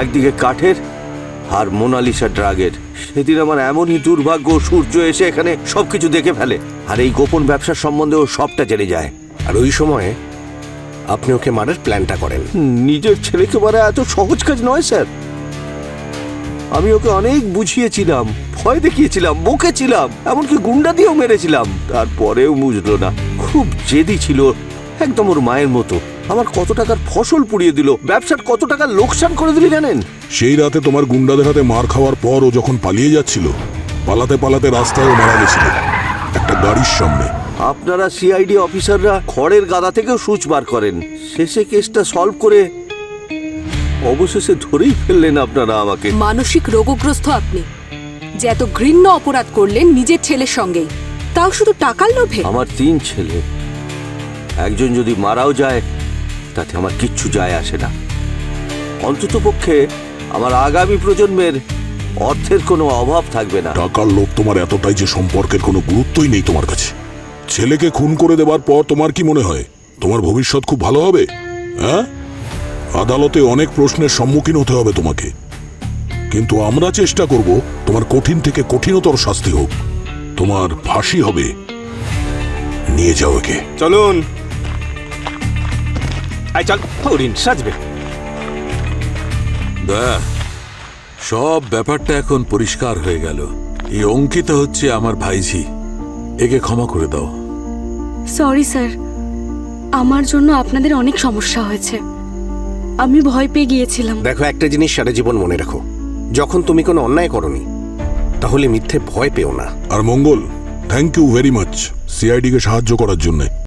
একদিকে কাঠের আর মোনালিসা ড্রাগের। সেদিন আমার এমনই দুর্ভাগ্য, সূর্য এসে এখানে সবকিছু দেখে ফেলে, আর এই গোপন ব্যবসার সম্বন্ধে ও সবটা জেনে যায়। আর ওই সময়ে আপনি ওকে মারার প্ল্যানটা করেন। নিজের ছেলেকে মারা এত সহজ কাজ নয় স্যার। আমি ওকে অনেক বুঝিয়েছিলাম, ভয় দেখিয়েছিলাম, বকেছিলাম, এমনকি গুন্ডা দিয়েও মেরেছিলাম, তারপরেও বুঝলো না। খুব জেদি ছিল, একদম ওর মায়ের মতো। আমার কত টাকার ফসল পুড়িয়ে দিল, ব্যবসার কত টাকা লোকসান করে দিল জানেন? সেই রাতে তোমার গুন্ডাদের হাতে মার খাওয়ার পর ও যখন পালিয়ে যাচ্ছিল, পালাতে পালাতে রাস্তায় মারা গেছিল একটা গাড়ির সামনে। আপনারা সিআইডি অফিসাররা খড়ের গাদা থেকেও সুচ বার করেন, শেষে কেসটা সলভ করে অবশেষে ধরেই ফেললেন আপনারা আমাকে। মানসিক রোগগ্রস্ত আপনি, যে এত ঘৃণ্য অপরাধ করলেন নিজের ছেলের সঙ্গেই, তাও শুধু টাকার লোভে। আমার 3 ছেলে, একজন যদি মারাও যায় তাতে আমার কিচ্ছু যায় আসে না। অন্তত পক্ষে আমার আগামী প্রজন্মের অর্থের কোনো অভাব থাকবে না। টাকার লোভ তোমার এতটাই যে সম্পর্কের কোনো গুরুত্বই নেই তোমার কাছে। ছেলেকে খুন করে দেবার পর তোমার কি মনে হয় তোমার ভবিষ্যৎ খুব ভালো হবে? হ্যাঁ, আদালতে অনেক প্রশ্নের সম্মুখীন হতে হবে তোমাকে, কিন্তু আমরা চেষ্টা করব তোমার কঠিন থেকে কঠিনতর শাস্তি হোক। তোমার ফাঁসি হবে। নিয়ে যাও একে। চলুন। আয় চল হরিণ সাজবে। দয়া, সব ব্যাপারটা এখন পরিষ্কার হয়ে গেল। এই অঙ্কিতা হচ্ছে আমার ভাইঝি, একে ক্ষমা করে দাও। সরি স্যার, আমার জন্য আপনাদের অনেক সমস্যা হয়েছে। আমি ভয় পেয়ে গিয়েছিলাম। দেখো, একটা জিনিস সারা জীবন মনে রাখো, যখন তুমি কোনো অন্যায় করনি তাহলে মিথ্যে ভয় পেও না। আর Mangal, thank you very much CID কে সাহায্য করার জন্য।